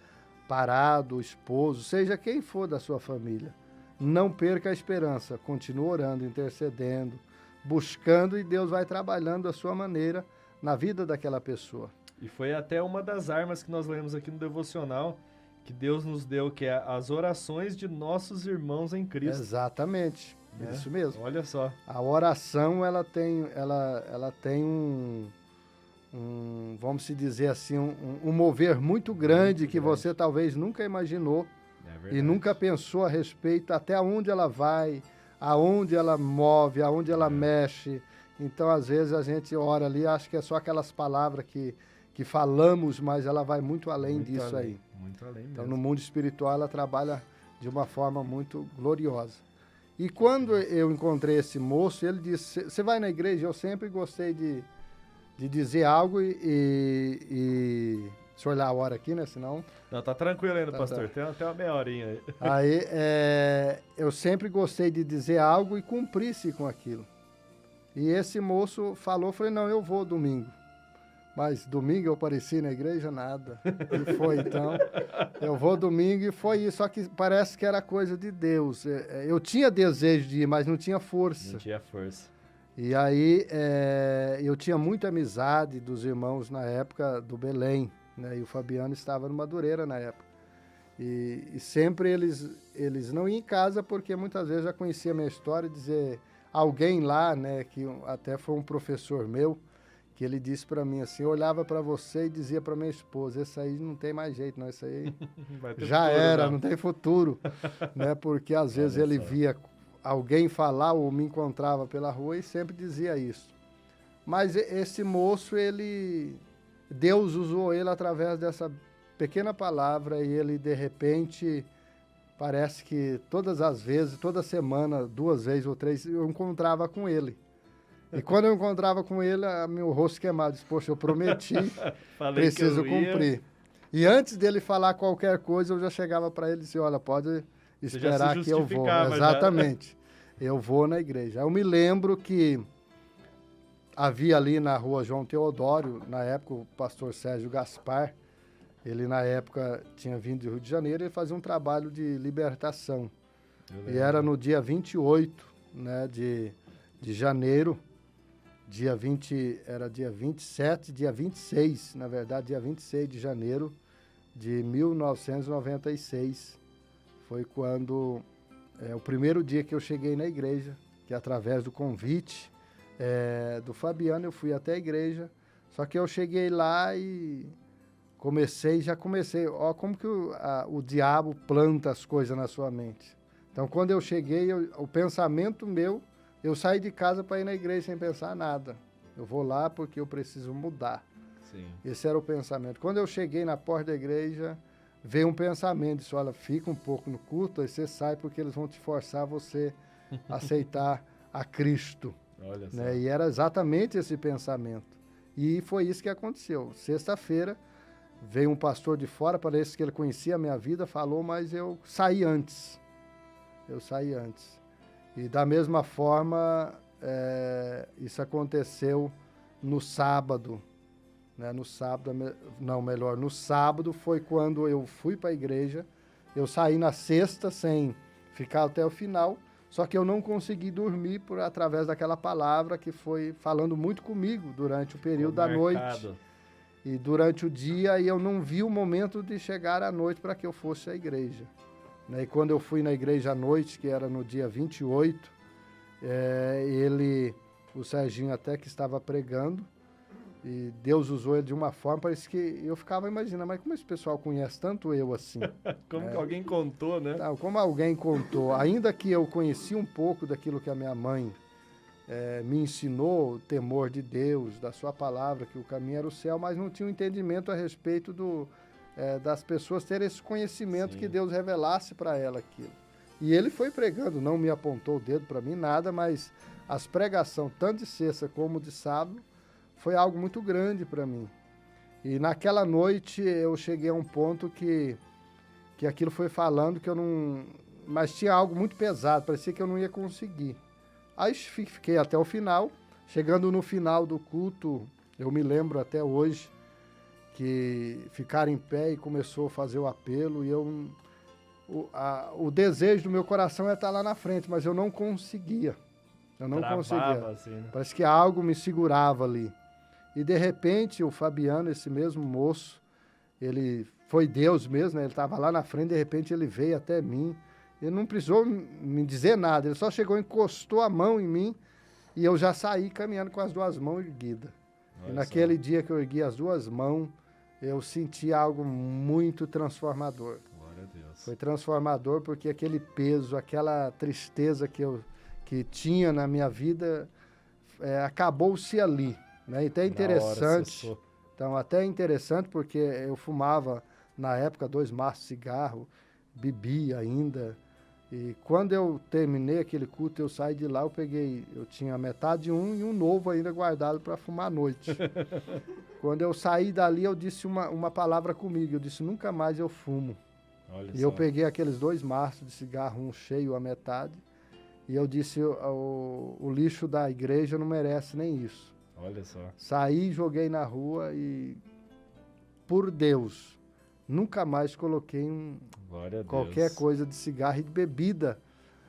parado, o esposo, seja quem for da sua família, não perca a esperança, continue orando, intercedendo, buscando, e Deus vai trabalhando da sua maneira na vida daquela pessoa. E foi até uma das armas que nós lemos aqui no devocional, que Deus nos deu, que é as orações de nossos irmãos em Cristo. Exatamente, isso mesmo. Olha só. A oração, ela tem vamos se dizer assim, um mover muito grande que você talvez nunca imaginou e nunca pensou a respeito, até onde ela vai, aonde ela move, aonde ela mexe. Então, às vezes, a gente ora ali, acha que é só aquelas palavras que falamos, mas ela vai muito além disso aí. Muito além mesmo. Então, no mundo espiritual, ela trabalha de uma forma muito gloriosa. E quando eu encontrei esse moço, ele disse, você vai na igreja? Eu sempre gostei de dizer algo e... Deixa eu olhar a hora aqui, né? Senão... Não, tá tranquilo ainda, pastor. Tem até uma meia horinha aí. Aí, eu sempre gostei de dizer algo e cumprir-se com aquilo. E esse moço falou, falei, não, eu vou domingo. Mas domingo eu apareci na igreja, nada. E foi, então, eu vou domingo e foi isso. Só que parece que era coisa de Deus. Eu tinha desejo de ir, mas não tinha força. Não tinha força. E aí, eu tinha muita amizade dos irmãos na época do Belém, né? E o Fabiano estava no Madureira na época. E sempre eles não iam em casa, porque muitas vezes já conhecia a minha história, dizer alguém lá, né, que até foi um professor meu, que ele disse para mim assim, eu olhava para você e dizia para minha esposa, esse aí não tem mais jeito, não, esse aí já futuro, era, não tem futuro, né, porque às vezes ele via alguém falar ou me encontrava pela rua e sempre dizia isso. Mas esse moço, Deus usou ele através dessa pequena palavra e ele, de repente, parece que todas as vezes, toda semana, 2 vezes ou 3, eu encontrava com ele. E quando eu encontrava com ele, meu rosto queimado, disse, poxa, eu prometi, preciso cumprir. E antes dele falar qualquer coisa, eu já chegava para ele e disse, olha, pode esperar que eu vou. Exatamente. Eu vou na igreja. Eu me lembro que havia ali na rua João Teodório, na época, o pastor Sérgio Gaspar, ele na época tinha vindo do Rio de Janeiro, ele fazia um trabalho de libertação. E era no dia 28, né, de janeiro, era dia 27, dia 26, na verdade, dia 26 de janeiro de 1996. Foi quando, o primeiro dia que eu cheguei na igreja, que através do convite do Fabiano, eu fui até a igreja, só que eu cheguei lá e já comecei, ó, como que o diabo planta as coisas na sua mente. Então, quando eu cheguei, o pensamento meu, eu saí de casa para ir na igreja sem pensar nada. Eu vou lá porque eu preciso mudar. Sim. Esse era o pensamento. Quando eu cheguei na porta da igreja, veio um pensamento, disse, olha, fica um pouco no culto, aí você sai porque eles vão te forçar a você aceitar a Cristo. Olha só. Né? E era exatamente esse pensamento. E foi isso que aconteceu. Sexta-feira, veio um pastor de fora, parece que ele conhecia a minha vida, falou, mas eu saí antes. E da mesma forma, isso aconteceu no sábado. Né? No sábado foi quando eu fui para a igreja. Eu saí na sexta sem ficar até o final, só que eu não consegui dormir através daquela palavra que foi falando muito comigo durante o período da noite. E durante o dia, eu não vi o momento de chegar à noite para que eu fosse à igreja. Né? E quando eu fui na igreja à noite, que era no dia 28, o Serginho até que estava pregando, e Deus usou ele de uma forma, parece que eu ficava imaginando, mas como esse pessoal conhece tanto eu assim? Como que alguém contou, né? Como alguém contou. Ainda que eu conheci um pouco daquilo que a minha mãe me ensinou o temor de Deus, da sua palavra, que o caminho era o céu, mas não tinha um entendimento a respeito das pessoas terem esse conhecimento, que Deus revelasse para ela aquilo. E ele foi pregando, não me apontou o dedo para mim, nada, mas as pregações, tanto de sexta como de sábado, foi algo muito grande para mim. E naquela noite eu cheguei a um ponto que aquilo foi falando que eu não... Mas tinha algo muito pesado, parecia que eu não ia conseguir. Aí fiquei até o final. Chegando no final do culto, eu me lembro até hoje que ficaram em pé e começou a fazer o apelo. E o desejo do meu coração é estar lá na frente, mas eu não conseguia. Eu não conseguia. Assim, né? Parece que algo me segurava ali. E de repente o Fabiano, esse mesmo moço, ele foi Deus mesmo, né? Ele estava lá na frente, de repente ele veio até mim. Ele não precisou me dizer nada, ele só chegou, encostou a mão em mim e eu já saí caminhando com as duas mãos erguidas. E naquele dia que eu ergui as duas mãos, eu senti algo muito transformador. Glória a Deus. Foi transformador porque aquele peso, aquela tristeza que tinha na minha vida, acabou-se ali. Né? E até interessante. Então, até interessante porque eu fumava, na época, 2 maços de cigarro, bebia ainda. E quando eu terminei aquele culto, eu saí de lá, eu tinha metade de um e um novo ainda guardado para fumar à noite. Quando eu saí dali, eu disse uma palavra comigo, eu disse, nunca mais eu fumo. Olha e só. eu peguei aqueles 2 maços de cigarro, um cheio a metade, e eu disse, o lixo da igreja não merece nem isso. Olha só. Saí, joguei na rua e, por Deus, nunca mais coloquei qualquer coisa de cigarro e de bebida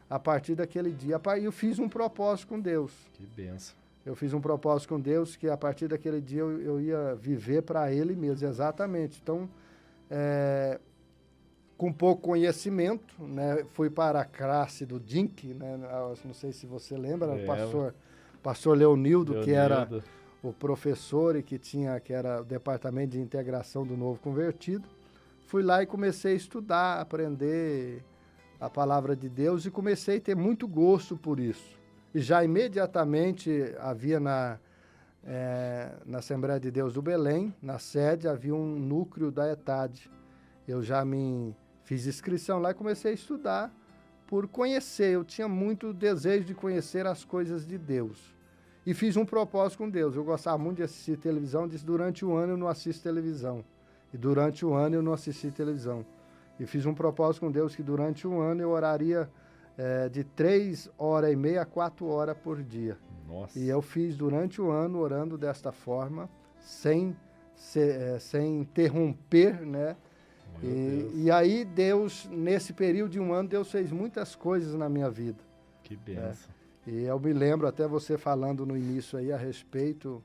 a partir daquele dia. E eu fiz um propósito com Deus. Que benção. Eu fiz um propósito com Deus que a partir daquele dia eu ia viver para Ele mesmo, exatamente. Então, com pouco conhecimento, né, fui para a classe do DINC, né, não sei se você lembra, o pastor Leonildo, que era o professor e que era o departamento de integração do novo convertido. Fui lá e comecei a estudar, aprender a palavra de Deus e comecei a ter muito gosto por isso. E já imediatamente havia na Assembleia de Deus do Belém, na sede, havia um núcleo da ETAD. Eu já me fiz inscrição lá e comecei a estudar por conhecer. Eu tinha muito desejo de conhecer as coisas de Deus. E fiz um propósito com Deus. Eu gostava muito de assistir televisão, disse, durante o ano eu não assisto televisão. E durante o ano eu não assisti televisão. E fiz um propósito com Deus que durante um ano eu oraria de 3h30 a 4 horas por dia. Nossa. E eu fiz durante o ano orando desta forma, sem interromper, né? E aí Deus, nesse período de um ano, Deus fez muitas coisas na minha vida. Que benção. E eu me lembro, até você falando no início aí a respeito...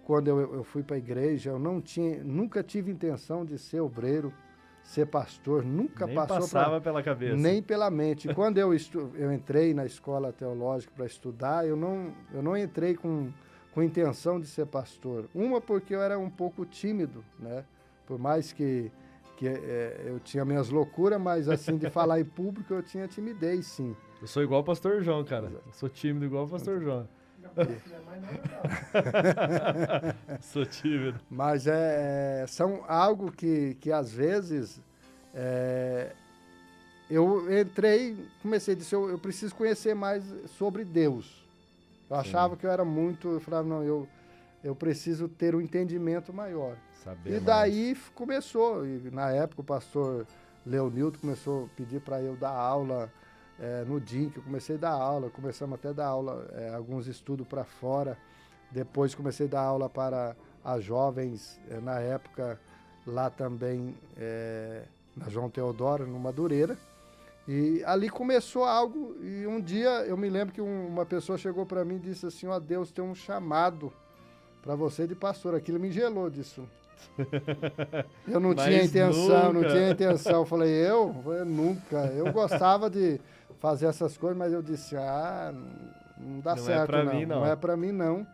quando eu fui para a igreja, eu nunca tive intenção de ser obreiro, ser pastor, nunca passava pela cabeça. Nem pela mente. Quando eu entrei na escola teológica para estudar, eu não entrei com intenção de ser pastor. Uma, porque eu era um pouco tímido, né? Por mais que eu tinha minhas loucuras, mas assim, de falar em público, eu tinha timidez, sim. Eu sou igual o pastor João, cara. Eu sou tímido igual o pastor João. Sou tímido. Mas são algo que às vezes eu entrei, comecei a dizer, eu preciso conhecer mais sobre Deus. Eu achava que eu era muito, eu falava, não, eu preciso ter um entendimento maior. Saber e daí começou, e na época o pastor Leonildo começou a pedir para eu dar aula no DINC, eu comecei a dar aula, começamos até a dar aula, alguns estudos para fora, depois comecei a dar aula para as jovens, na época, lá também, na João Teodoro, no Madureira, e ali começou algo, e um dia eu me lembro que uma pessoa chegou para mim e disse assim, ó, Deus tem um chamado para você de pastor, aquilo me gelou disso. Eu não tinha intenção, não tinha intenção. Eu falei, eu nunca. Eu gostava de fazer essas coisas, mas eu disse, não dá certo, não. Não é para mim, não.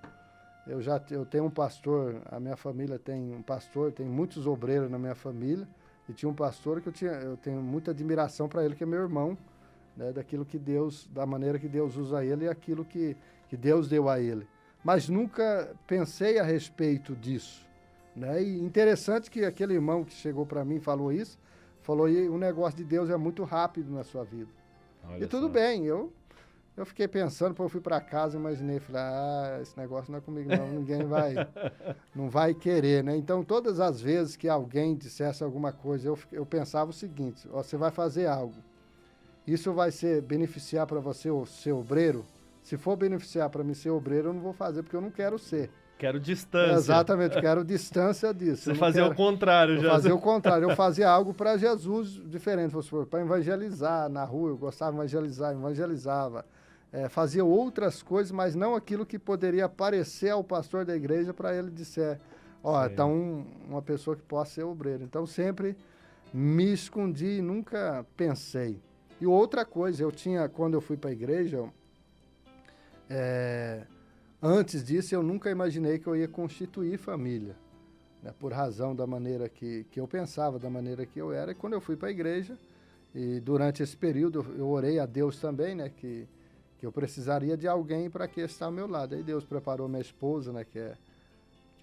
Eu tenho um pastor, a minha família tem um pastor, tem muitos obreiros na minha família, e tinha um pastor que eu tenho muita admiração para ele, que é meu irmão, né, daquilo que Deus, da maneira que Deus usa ele e aquilo que Deus deu a ele. Mas nunca pensei a respeito disso, né? E interessante que aquele irmão que chegou para mim e falou isso, falou, e o negócio de Deus é muito rápido na sua vida. Olha e tudo só. bem, eu fiquei pensando, eu fui para casa, imaginei, falei, esse negócio não é comigo não, ninguém não vai querer, né? Então, todas as vezes que alguém dissesse alguma coisa, eu pensava o seguinte, ó, você vai fazer algo, isso vai beneficiar para você ser obreiro? Se for beneficiar para mim ser obreiro, eu não vou fazer, porque eu não quero ser. Quero distância. Exatamente, eu quero distância disso. Você fazia o contrário já. Fazia o contrário, eu fazia algo para Jesus diferente, para evangelizar na rua, eu gostava de evangelizar, evangelizava. Fazia outras coisas, mas não aquilo que poderia parecer ao pastor da igreja para ele disser, ó, tá uma pessoa que possa ser obreiro. Então sempre me escondi e nunca pensei. E outra coisa, quando eu fui para a igreja, antes disso eu nunca imaginei que eu ia constituir família, né, por razão da maneira que eu pensava, da maneira que eu era. E quando eu fui para a igreja, e durante esse período eu orei a Deus também, né, que eu precisaria de alguém para que estar ao meu lado. Aí Deus preparou minha esposa, né, que é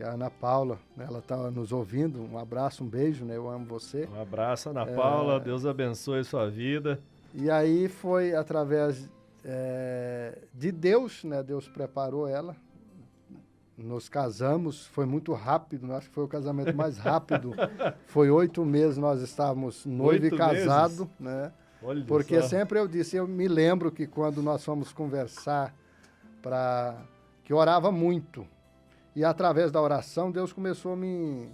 a Ana Paula, né, ela está nos ouvindo. Um abraço, um beijo, né, eu amo você. Um abraço, Ana Paula, Deus abençoe sua vida. E aí foi através de Deus, né, Deus preparou ela. Nos casamos, foi muito rápido, acho que foi o casamento mais rápido. Foi 8 meses, nós estávamos noivo e casado, né? Olha porque só. sempre eu disse, eu me lembro que quando nós fomos conversar, que eu orava muito. E através da oração, Deus começou a me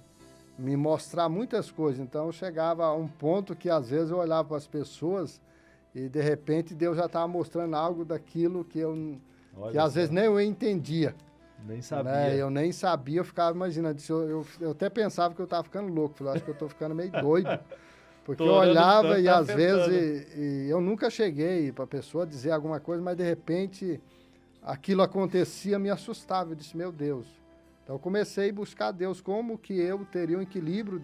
mostrar muitas coisas. Então eu chegava a um ponto que às vezes eu olhava para as pessoas e de repente Deus já estava mostrando algo daquilo que às vezes nem eu entendia. Nem sabia. Né? Eu nem sabia, eu ficava imaginando. Eu até pensava que eu estava ficando louco. Falei, acho que eu estou ficando meio doido. Porque eu olhava e às vezes eu nunca cheguei para a pessoa dizer alguma coisa, mas de repente aquilo acontecia, me assustava. Eu disse, meu Deus. Então eu comecei a buscar Deus, como que eu teria um equilíbrio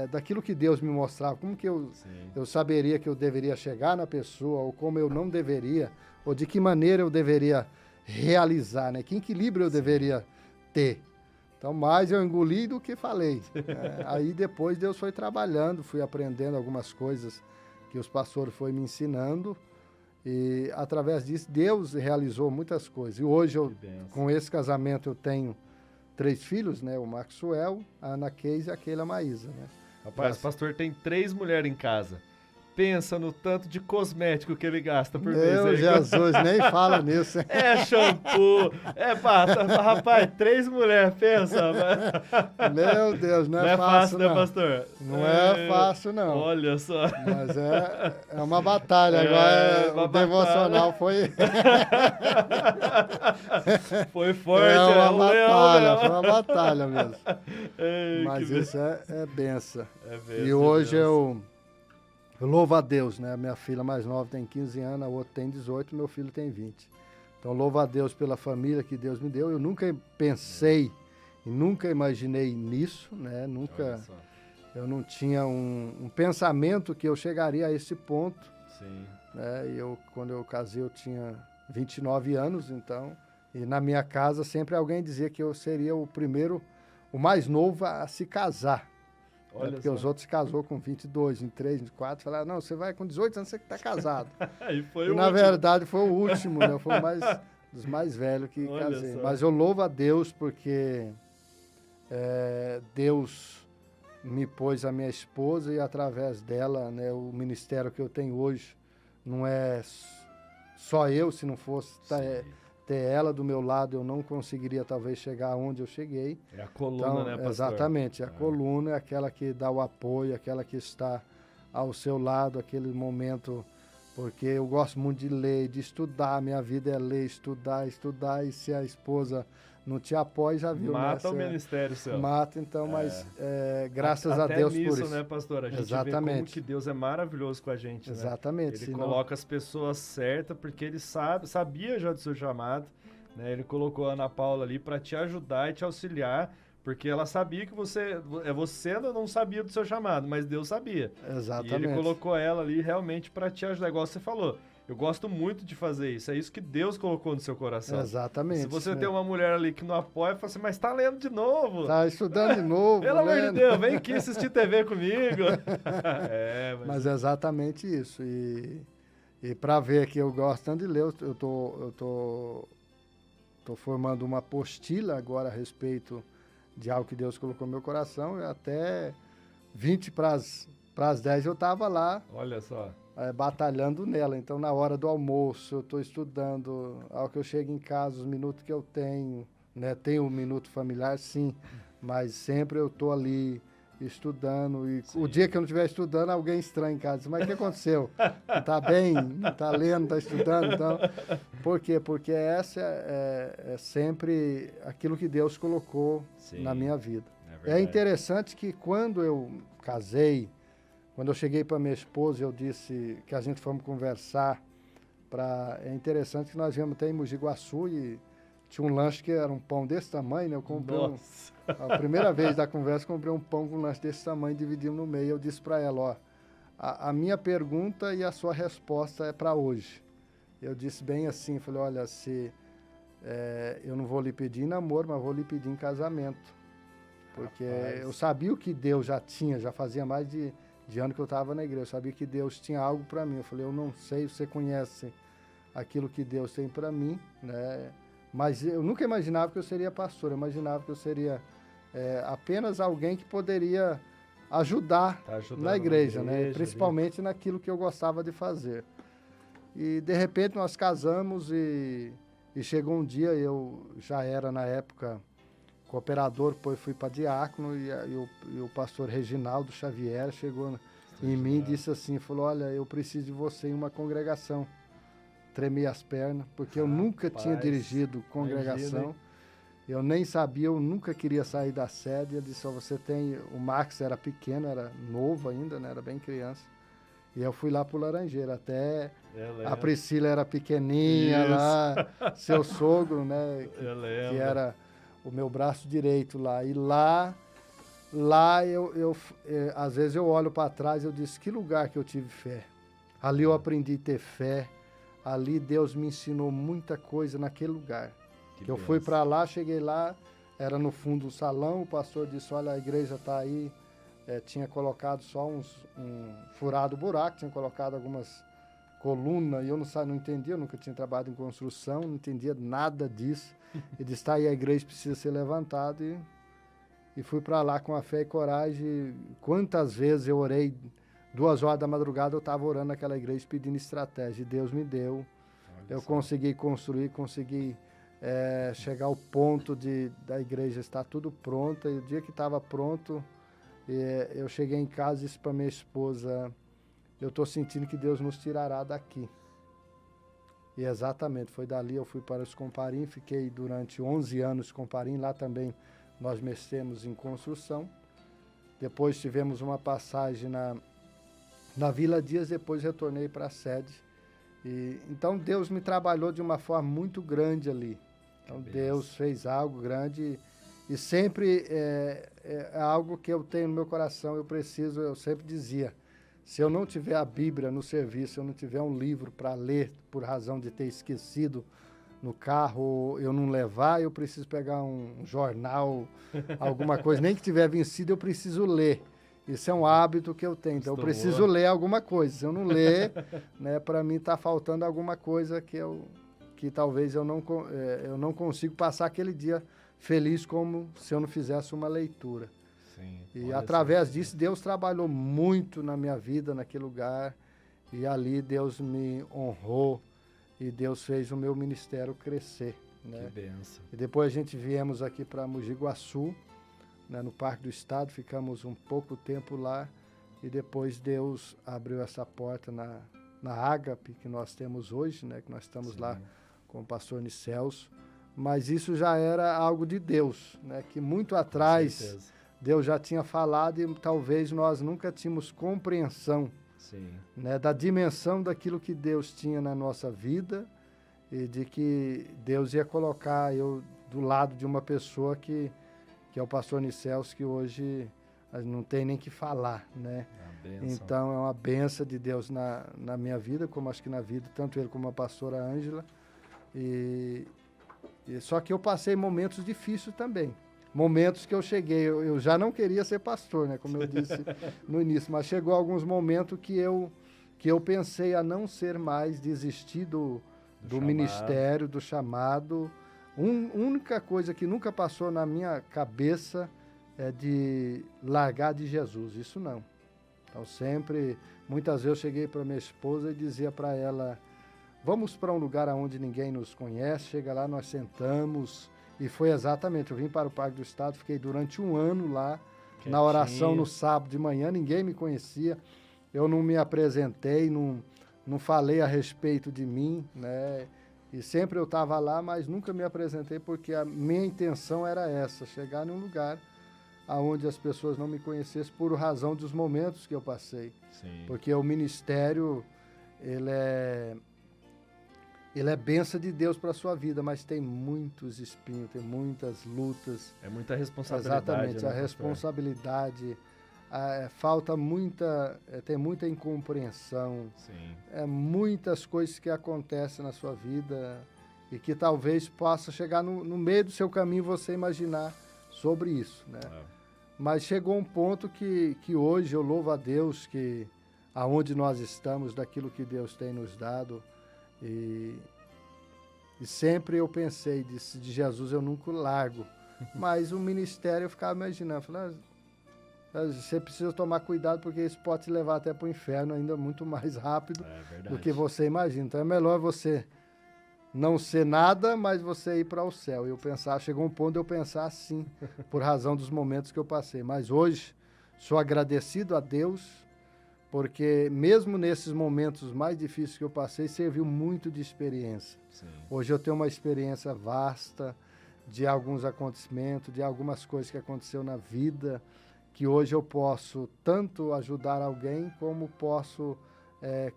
daquilo que Deus me mostrava, como que eu saberia que eu deveria chegar na pessoa, ou como eu não deveria, ou de que maneira eu deveria realizar, né? Que equilíbrio eu deveria ter. Então, mais eu engoli do que falei. Aí depois Deus foi trabalhando, fui aprendendo algumas coisas que os pastores foram me ensinando, e através disso Deus realizou muitas coisas. E hoje, com esse casamento, eu tenho 3 filhos, né? O Maxwell, a Ana Keise e a Keila Maísa, né? Rapaz, o pastor tem 3 mulheres em casa. Pensa no tanto de cosmético que ele gasta por mês. Meu Jesus, nem fala nisso. É shampoo, pasta. Rapaz, 3 mulheres, pensa. Meu Deus, não é fácil, né, pastor? Não é fácil, não. Olha só. Mas é uma batalha. Agora o devocional foi... Foi forte. É uma batalha, foi uma batalha mesmo. Ei, mas isso é benção. É benção. E hoje eu louvo a Deus, né? Minha filha mais nova tem 15 anos, a outra tem 18, meu filho tem 20. Então, louvo a Deus pela família que Deus me deu. Eu nunca pensei e nunca imaginei nisso, né? Eu não tinha um pensamento que eu chegaria a esse ponto. Sim. Né? E quando eu casei, eu tinha 29 anos, então... E na minha casa, sempre alguém dizia que eu seria o mais novo a se casar. Olha porque só. os outros se casou com 22, 23, 24, falaram, não, você vai com 18 anos, você que está casado. E na verdade foi o último, né? Foi dos mais velhos que casei. Só. Mas eu louvo a Deus porque Deus me pôs a minha esposa e através dela, né, o ministério que eu tenho hoje não é só eu, se não fosse ter ela do meu lado, eu não conseguiria talvez chegar onde eu cheguei. É a coluna, então, né, pastor? Exatamente, a coluna é aquela que dá o apoio, aquela que está ao seu lado, aquele momento, porque eu gosto muito de ler, de estudar, minha vida é ler, estudar, e se a esposa não te apoia, já viu, mata né? o ministério seu. Mata, então, mas graças a Deus nisso, por isso. Né, pastor? A gente Exatamente. vê como que Deus é maravilhoso com a gente, Exatamente. Né? Ele coloca as pessoas certas, porque ele sabia já do seu chamado, né? Ele colocou a Ana Paula ali para te ajudar e te auxiliar, Porque ela sabia que você ainda não sabia do seu chamado, mas Deus sabia. Exatamente. E ele colocou ela ali realmente para te ajudar, igual você falou. Eu gosto muito de fazer isso, é isso que Deus colocou no seu coração. Exatamente. Se você tem uma mulher ali que não apoia, fala assim, mas tá lendo de novo. Tá estudando de novo. Pelo amor de lendo. Deus, vem aqui assistir TV comigo. Mas é exatamente isso. E para ver que eu gosto tanto de ler, eu tô formando uma apostila agora a respeito de algo que Deus colocou no meu coração. E até 20 para as 10 eu estava lá. Olha só. Batalhando nela. Então, na hora do almoço, eu estou estudando. Ao que eu chego em casa, os minutos que eu tenho, né? Tenho um minuto familiar, sim, mas sempre eu estou ali estudando. E o dia que eu não estiver estudando, alguém estranha em casa diz, mas o que aconteceu? Não está bem? Não está lendo? Não está estudando? Então, por quê? Porque essa é sempre aquilo que Deus colocou na minha vida. É interessante que quando eu casei, quando eu cheguei para minha esposa, eu disse que a gente fomos conversar. É interessante que nós viemos até em Mogi Guaçu e tinha um lanche que era um pão desse tamanho, né? Eu comprei a primeira vez da conversa, comprei um pão com um lanche desse tamanho, dividimos no meio. Eu disse para ela, ó, a minha pergunta e a sua resposta é para hoje. Eu disse bem assim, falei, olha, eu não vou lhe pedir em namoro, mas vou lhe pedir em casamento. Porque eu sabia o que Deus já fazia mais de ano que eu estava na igreja, eu sabia que Deus tinha algo para mim. Eu falei, eu não sei, você conhece aquilo que Deus tem para mim, né? Mas eu nunca imaginava que eu seria pastor, eu imaginava que eu seria apenas alguém que poderia ajudar na igreja, né? Principalmente naquilo que eu gostava de fazer. E de repente nós casamos e chegou um dia, eu já era na época cooperador, depois fui para diácono e o pastor Reginaldo Xavier chegou em mim e disse assim, falou, olha, eu preciso de você em uma congregação. Tremei as pernas, porque eu nunca tinha dirigido congregação, eu nem sabia, eu nunca queria sair da sede. Ele disse, você tem, o Max era pequeno, era novo ainda, né? Era bem criança. E eu fui lá pro Laranjeiro, até a Priscila era pequenininha lá, seu sogro, né? Que era o meu braço direito lá. E lá eu às vezes eu olho para trás e eu disse, que lugar que eu tive fé. Ali eu aprendi a ter fé. Ali Deus me ensinou muita coisa naquele lugar. Que eu fui para lá, cheguei lá, era no fundo do salão, o pastor disse, olha, a igreja está aí. Tinha colocado só furado o buraco, tinha colocado algumas colunas, e eu não entendia, eu nunca tinha trabalhado em construção, não entendia nada disso. Ele disse, tá aí, a igreja precisa ser levantada, e fui para lá com a fé e coragem. Quantas vezes eu orei, 2 horas da madrugada eu estava orando naquela igreja pedindo estratégia, e Deus me deu. Eu consegui construir, consegui chegar ao ponto da igreja estar tudo pronto, e o dia que estava pronto, eu cheguei em casa e disse para minha esposa, eu estou sentindo que Deus nos tirará daqui. E exatamente, foi dali, eu fui para os Comparim, fiquei durante 11 anos em Comparim, lá também nós mexemos em construção. Depois tivemos uma passagem na Vila Dias, depois retornei para a sede. Então Deus me trabalhou de uma forma muito grande ali. Então Deus fez algo grande e sempre é algo que eu tenho no meu coração, eu sempre dizia, se eu não tiver a Bíblia no serviço, se eu não tiver um livro para ler, por razão de ter esquecido no carro, eu não levar, eu preciso pegar um jornal, alguma coisa, nem que tiver vencido, eu preciso ler. Isso é um hábito que eu tenho, então eu preciso ler alguma coisa. Se eu não ler, né, para mim está faltando alguma coisa que talvez eu não consigo passar aquele dia feliz como se eu não fizesse uma leitura. Sim, e através disso, Deus trabalhou muito na minha vida, naquele lugar, e ali Deus me honrou e Deus fez o meu ministério crescer. Né? Que bênção. E depois a gente viemos aqui para Mogi Guaçu, né, no Parque do Estado, ficamos um pouco tempo lá, e depois Deus abriu essa porta na Ágape, que nós temos hoje, né, que nós estamos lá com o pastor Nicelso. Mas isso já era algo de Deus, né? Que muito atrás Deus já tinha falado e talvez nós nunca tínhamos compreensão, né, da dimensão daquilo que Deus tinha na nossa vida e de que Deus ia colocar eu do lado de uma pessoa que que é o pastor Niceus, que hoje não tem nem que falar, né? Então é uma benção de Deus na minha vida, como acho que na vida, tanto ele como a pastora Ângela. Só que eu passei momentos difíceis também. Momentos que eu cheguei, eu já não queria ser pastor, né? Como eu disse no início, mas chegou alguns momentos que eu pensei a não ser mais, desistir do ministério, do chamado. Única coisa que nunca passou na minha cabeça é de largar de Jesus, isso não. Então sempre, muitas vezes eu cheguei para minha esposa e dizia para ela, vamos para um lugar onde ninguém nos conhece, chega lá, nós sentamos, e foi exatamente, eu vim para o Parque do Estado, fiquei durante 1 ano lá, quietinho. Na oração no sábado de manhã, ninguém me conhecia, eu não me apresentei, não falei a respeito de mim, né? E sempre eu estava lá, mas nunca me apresentei, porque a minha intenção era essa, chegar num lugar onde as pessoas não me conhecessem por razão dos momentos que eu passei. Sim. Porque o ministério, ele é bênça de Deus para a sua vida, mas tem muitos espinhos, tem muitas lutas. É muita responsabilidade. Exatamente, né, a responsabilidade, falta muita, tem muita incompreensão. Sim. Muitas coisas que acontecem na sua vida e que talvez possa chegar no meio do seu caminho você imaginar sobre isso, né? Mas chegou um ponto que hoje eu louvo a Deus que aonde nós estamos, daquilo que Deus tem nos dado, e sempre eu pensei, de Jesus eu nunca largo, mas o ministério eu ficava imaginando, falando, você precisa tomar cuidado porque isso pode te levar até para o inferno ainda muito mais rápido do que você imagina. Então é melhor você não ser nada, mas você ir para o céu. Chegou um ponto de eu pensar assim, por razão dos momentos que eu passei. Mas hoje, sou agradecido a Deus, porque mesmo nesses momentos mais difíceis que eu passei, serviu muito de experiência. Sim. Hoje eu tenho uma experiência vasta de alguns acontecimentos, de algumas coisas que aconteceu na vida, que hoje eu posso tanto ajudar alguém, como posso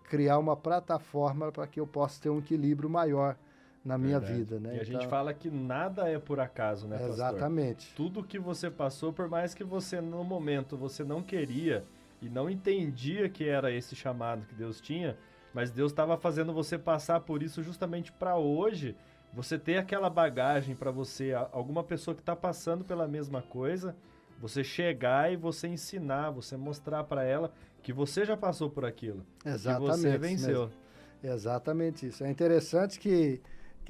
criar uma plataforma para que eu possa ter um equilíbrio maior na minha vida, né? E a gente fala que nada é por acaso, né, pastor? Exatamente. Tudo que você passou, por mais que você no momento você não queria e não entendia que era esse chamado que Deus tinha, mas Deus estava fazendo você passar por isso justamente para hoje você ter aquela bagagem para você, alguma pessoa que está passando pela mesma coisa, você chegar e você ensinar, você mostrar para ela que você já passou por aquilo, exatamente, que você venceu. Mesmo. Exatamente isso. É interessante que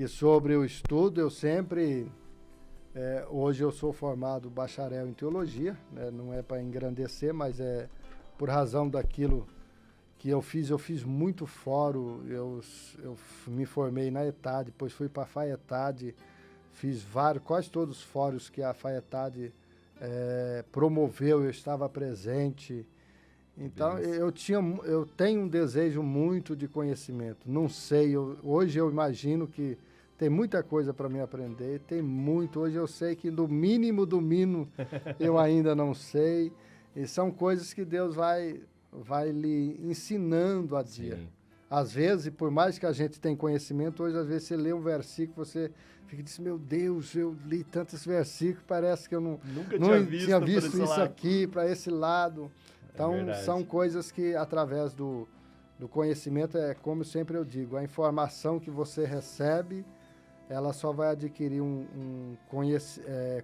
sobre o estudo eu sempre... hoje eu sou formado bacharel em teologia, né? Não é para engrandecer, mas é por razão daquilo que eu fiz muito fórum, eu me formei na ETAD, depois fui para a FAETAD, fiz quase todos os fóruns que a FAETAD promoveu, eu estava presente. Então, eu tenho um desejo muito de conhecimento. Não sei, hoje eu imagino que tem muita coisa para me aprender, tem muito. Hoje eu sei que do mínimo eu ainda não sei. E são coisas que Deus vai lhe ensinando a dia. Sim. Às vezes, por mais que a gente tenha conhecimento, hoje às vezes você lê um versículo, você fica dizendo, meu Deus, eu li tantos versículos, parece que eu nunca tinha visto isso aqui, para esse lado. Então, são coisas que, através do conhecimento, como sempre eu digo, a informação que você recebe, ela só vai adquirir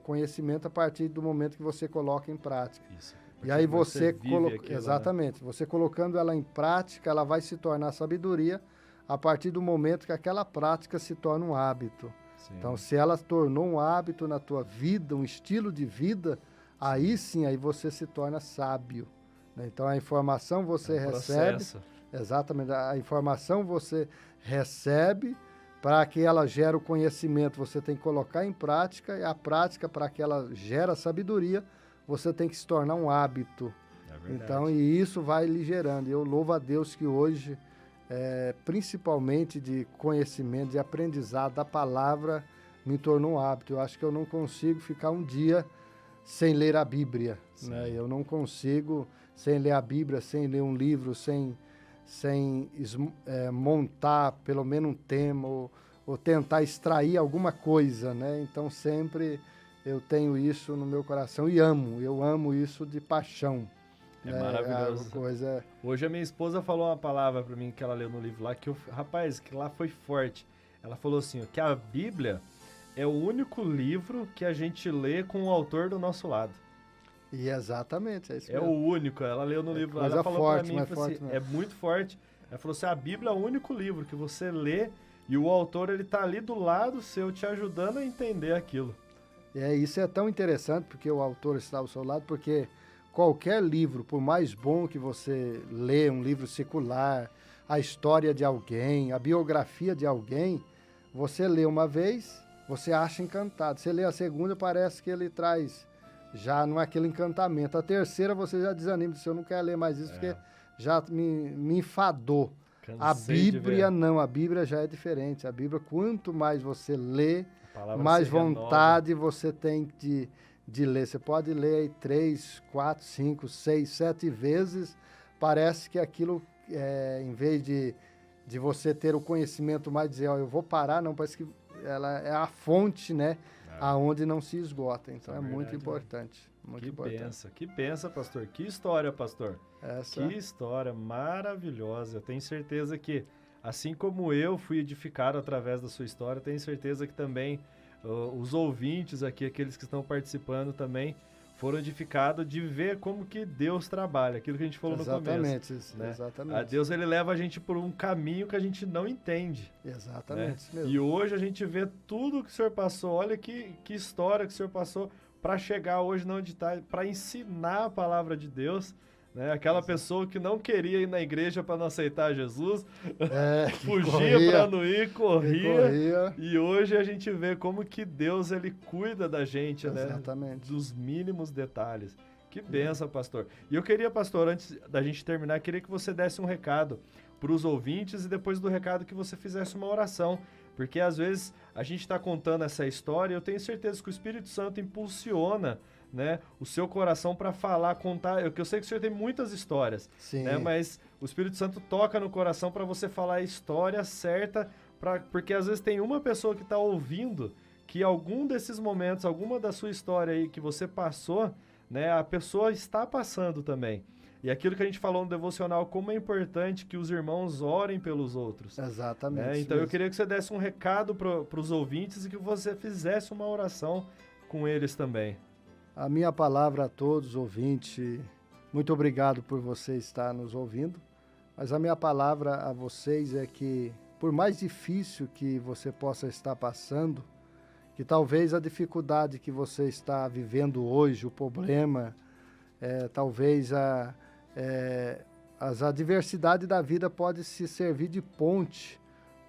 conhecimento a partir do momento que você coloca em prática. Isso. E aí exatamente, né? Você colocando ela em prática, ela vai se tornar sabedoria a partir do momento que aquela prática se torna um hábito. Sim. Então, se ela tornou um hábito na tua vida, um estilo de vida, aí sim, aí você se torna sábio. Né? Então, a informação você recebe... Exatamente, a informação você recebe, para que ela gere o conhecimento, você tem que colocar em prática, e a prática, para que ela gere sabedoria, você tem que se tornar um hábito. Então, e isso vai lhe gerando. Eu louvo a Deus que hoje, principalmente de conhecimento, de aprendizado da palavra, me tornou um hábito. Eu acho que eu não consigo ficar um dia sem ler a Bíblia. Né? Eu não consigo, sem ler a Bíblia, sem ler um livro, sem montar pelo menos um tema, ou tentar extrair alguma coisa. Né? Então, sempre eu tenho isso no meu coração e eu amo isso de paixão. É maravilhoso. Hoje a minha esposa falou uma palavra para mim que ela leu no livro lá, rapaz, que lá foi forte. Ela falou assim, ó, que a Bíblia é o único livro que a gente lê com o autor do nosso lado. E exatamente, é isso mesmo. É o único, ela leu no livro lá, ela falou para mim, assim, é muito forte. Ela falou assim, a Bíblia é o único livro que você lê e o autor, ele tá ali do lado seu, te ajudando a entender aquilo. Isso é tão interessante, porque o autor está ao seu lado, porque qualquer livro, por mais bom que você lê, um livro secular, a história de alguém, a biografia de alguém, você lê uma vez, você acha encantado. Você lê a segunda, parece que ele traz já não é aquele encantamento. A terceira, você já desanima, eu não quero ler mais isso, porque já me enfadou. A Bíblia não, a Bíblia já é diferente. A Bíblia, quanto mais você lê, mais vontade você tem de ler. Você pode ler aí 3, 4, 5, 6, 7 vezes. Parece que aquilo, em vez de você ter o conhecimento mais, dizer, eu vou parar, não, parece que ela é a fonte, né? Aonde não se esgota. Então é muito importante. Que benção, pastor. Que história, pastor. Que história maravilhosa. Eu tenho certeza que, assim como eu fui edificado através da sua história, tenho certeza que também os ouvintes aqui, aqueles que estão participando também, foram edificados de ver como que Deus trabalha, aquilo que a gente falou no começo. Exatamente. A Deus, ele leva a gente por um caminho que a gente não entende. Exatamente. Mesmo. E hoje a gente vê tudo que o senhor passou, olha que história que o senhor passou para chegar hoje onde está, para ensinar a palavra de Deus. Né? Aquela pessoa que não queria ir na igreja para não aceitar Jesus, fugia para não ir, corria. E hoje a gente vê como que Deus, ele cuida da gente, né? Dos mínimos detalhes. Que benção, pastor. E eu queria, pastor, antes da gente terminar, queria que você desse um recado para os ouvintes e depois do recado que você fizesse uma oração. Porque às vezes a gente está contando essa história e eu tenho certeza que o Espírito Santo impulsiona, né, o seu coração para falar, contar. Eu sei que o senhor tem muitas histórias, né, mas o Espírito Santo toca no coração para você falar a história certa, porque às vezes tem uma pessoa que está ouvindo que algum desses momentos, alguma da sua história aí que você passou, né, a pessoa está passando também. E aquilo que a gente falou no devocional, como é importante que os irmãos orem pelos outros. Exatamente. Né? Então eu queria que você desse um recado para os ouvintes e que você fizesse uma oração com eles também. A minha palavra a todos, ouvintes, muito obrigado por você estar nos ouvindo, mas a minha palavra a vocês é que, por mais difícil que você possa estar passando, que talvez a dificuldade que você está vivendo hoje, o problema, talvez as adversidades da vida podem se servir de ponte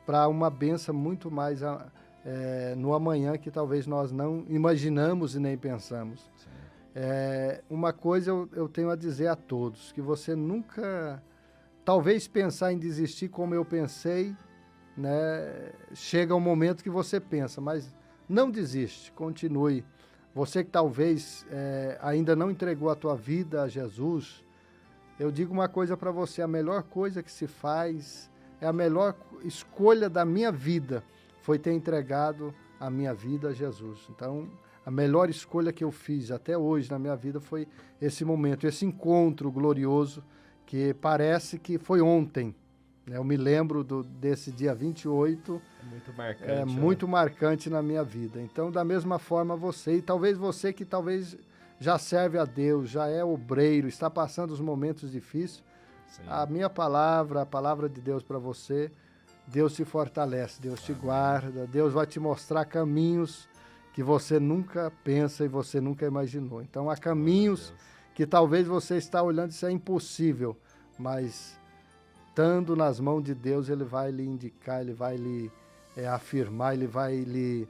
para uma bênção muito mais no amanhã que talvez nós não imaginamos e nem pensamos. Uma coisa eu tenho a dizer a todos, que você nunca, talvez pensar em desistir como eu pensei, né, chega um momento que você pensa, mas não desiste, continue. Você que talvez ainda não entregou a tua vida a Jesus, eu digo uma coisa para você, a melhor coisa que se faz, a melhor escolha da minha vida foi ter entregado a minha vida a Jesus. Então, a melhor escolha que eu fiz até hoje na minha vida foi esse momento, esse encontro glorioso que parece que foi ontem. Eu me lembro desse dia 28. Muito marcante. Muito marcante na minha vida. Então, da mesma forma você, e talvez você que talvez já serve a Deus, já é obreiro, está passando os momentos difíceis, a minha palavra, a palavra de Deus para você, Deus te fortalece, Deus te guarda, Deus vai te mostrar caminhos que você nunca pensa e você nunca imaginou. Então, há caminhos que talvez você está olhando, isso é impossível, mas estando nas mãos de Deus, Ele vai lhe indicar, Ele vai lhe afirmar, Ele vai lhe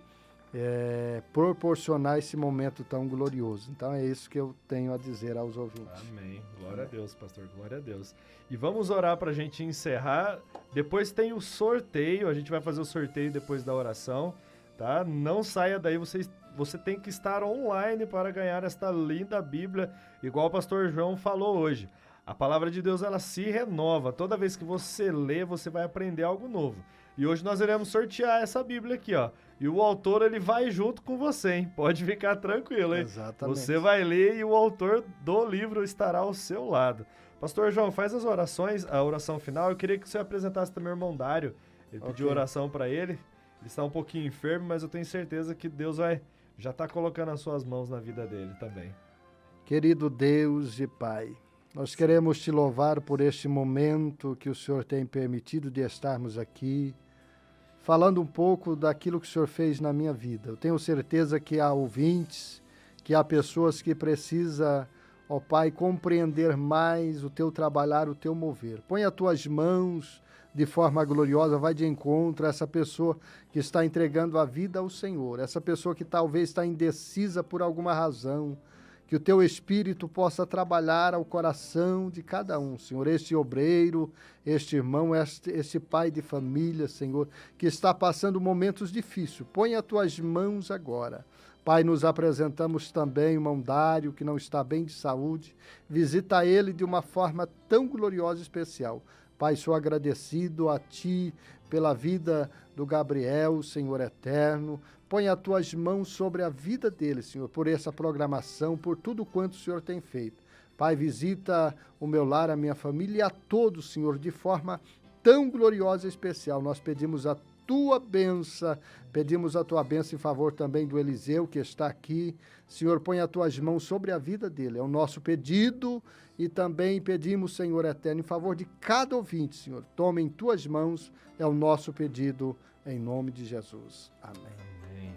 proporcionar esse momento tão glorioso. Então é isso que eu tenho a dizer aos ouvintes. Amém. Glória a Deus, pastor. Glória a Deus. E vamos orar para a gente encerrar. Depois tem o sorteio. A gente vai fazer o sorteio depois da oração, tá? Não saia daí. Você tem que estar online para ganhar esta linda Bíblia, igual o pastor João falou hoje. A palavra de Deus, ela se renova. Toda vez que você lê, você vai aprender algo novo. E hoje nós iremos sortear essa Bíblia aqui, ó. E o autor, ele vai junto com você, hein? Pode ficar tranquilo, hein? Exatamente. Você vai ler e o autor do livro estará ao seu lado. Pastor João, faz as orações, a oração final. Eu queria que você apresentasse também o irmão Dário. Ele pediu oração para ele. Ele está um pouquinho enfermo, mas eu tenho certeza que Deus já está colocando as suas mãos na vida dele também. Querido Deus e Pai, nós queremos te louvar por este momento que o Senhor tem permitido de estarmos aqui, falando um pouco daquilo que o Senhor fez na minha vida. Eu tenho certeza que há ouvintes, que há pessoas que precisam, ó Pai, compreender mais o teu trabalhar, o teu mover. Põe as tuas mãos de forma gloriosa, vai de encontro a essa pessoa que está entregando a vida ao Senhor, essa pessoa que talvez está indecisa por alguma razão, que o teu Espírito possa trabalhar ao coração de cada um, Senhor, este obreiro, este irmão, este pai de família, Senhor, que está passando momentos difíceis. Põe as tuas mãos agora. Pai, nos apresentamos também o irmão Dário, que não está bem de saúde. Visita ele de uma forma tão gloriosa e especial. Pai, sou agradecido a Ti pela vida do Gabriel, Senhor eterno. Põe as Tuas mãos sobre a vida dele, Senhor, por essa programação, por tudo quanto o Senhor tem feito. Pai, visita o meu lar, a minha família e a todos, Senhor, de forma tão gloriosa e especial. Nós pedimos a Tua bênção, pedimos a Tua bênção em favor também do Eliseu, que está aqui. Senhor, põe as Tuas mãos sobre a vida dele. É o nosso pedido e também pedimos, Senhor eterno, em favor de cada ouvinte, Senhor. Tome em Tuas mãos, é o nosso pedido, em nome de Jesus. Amém.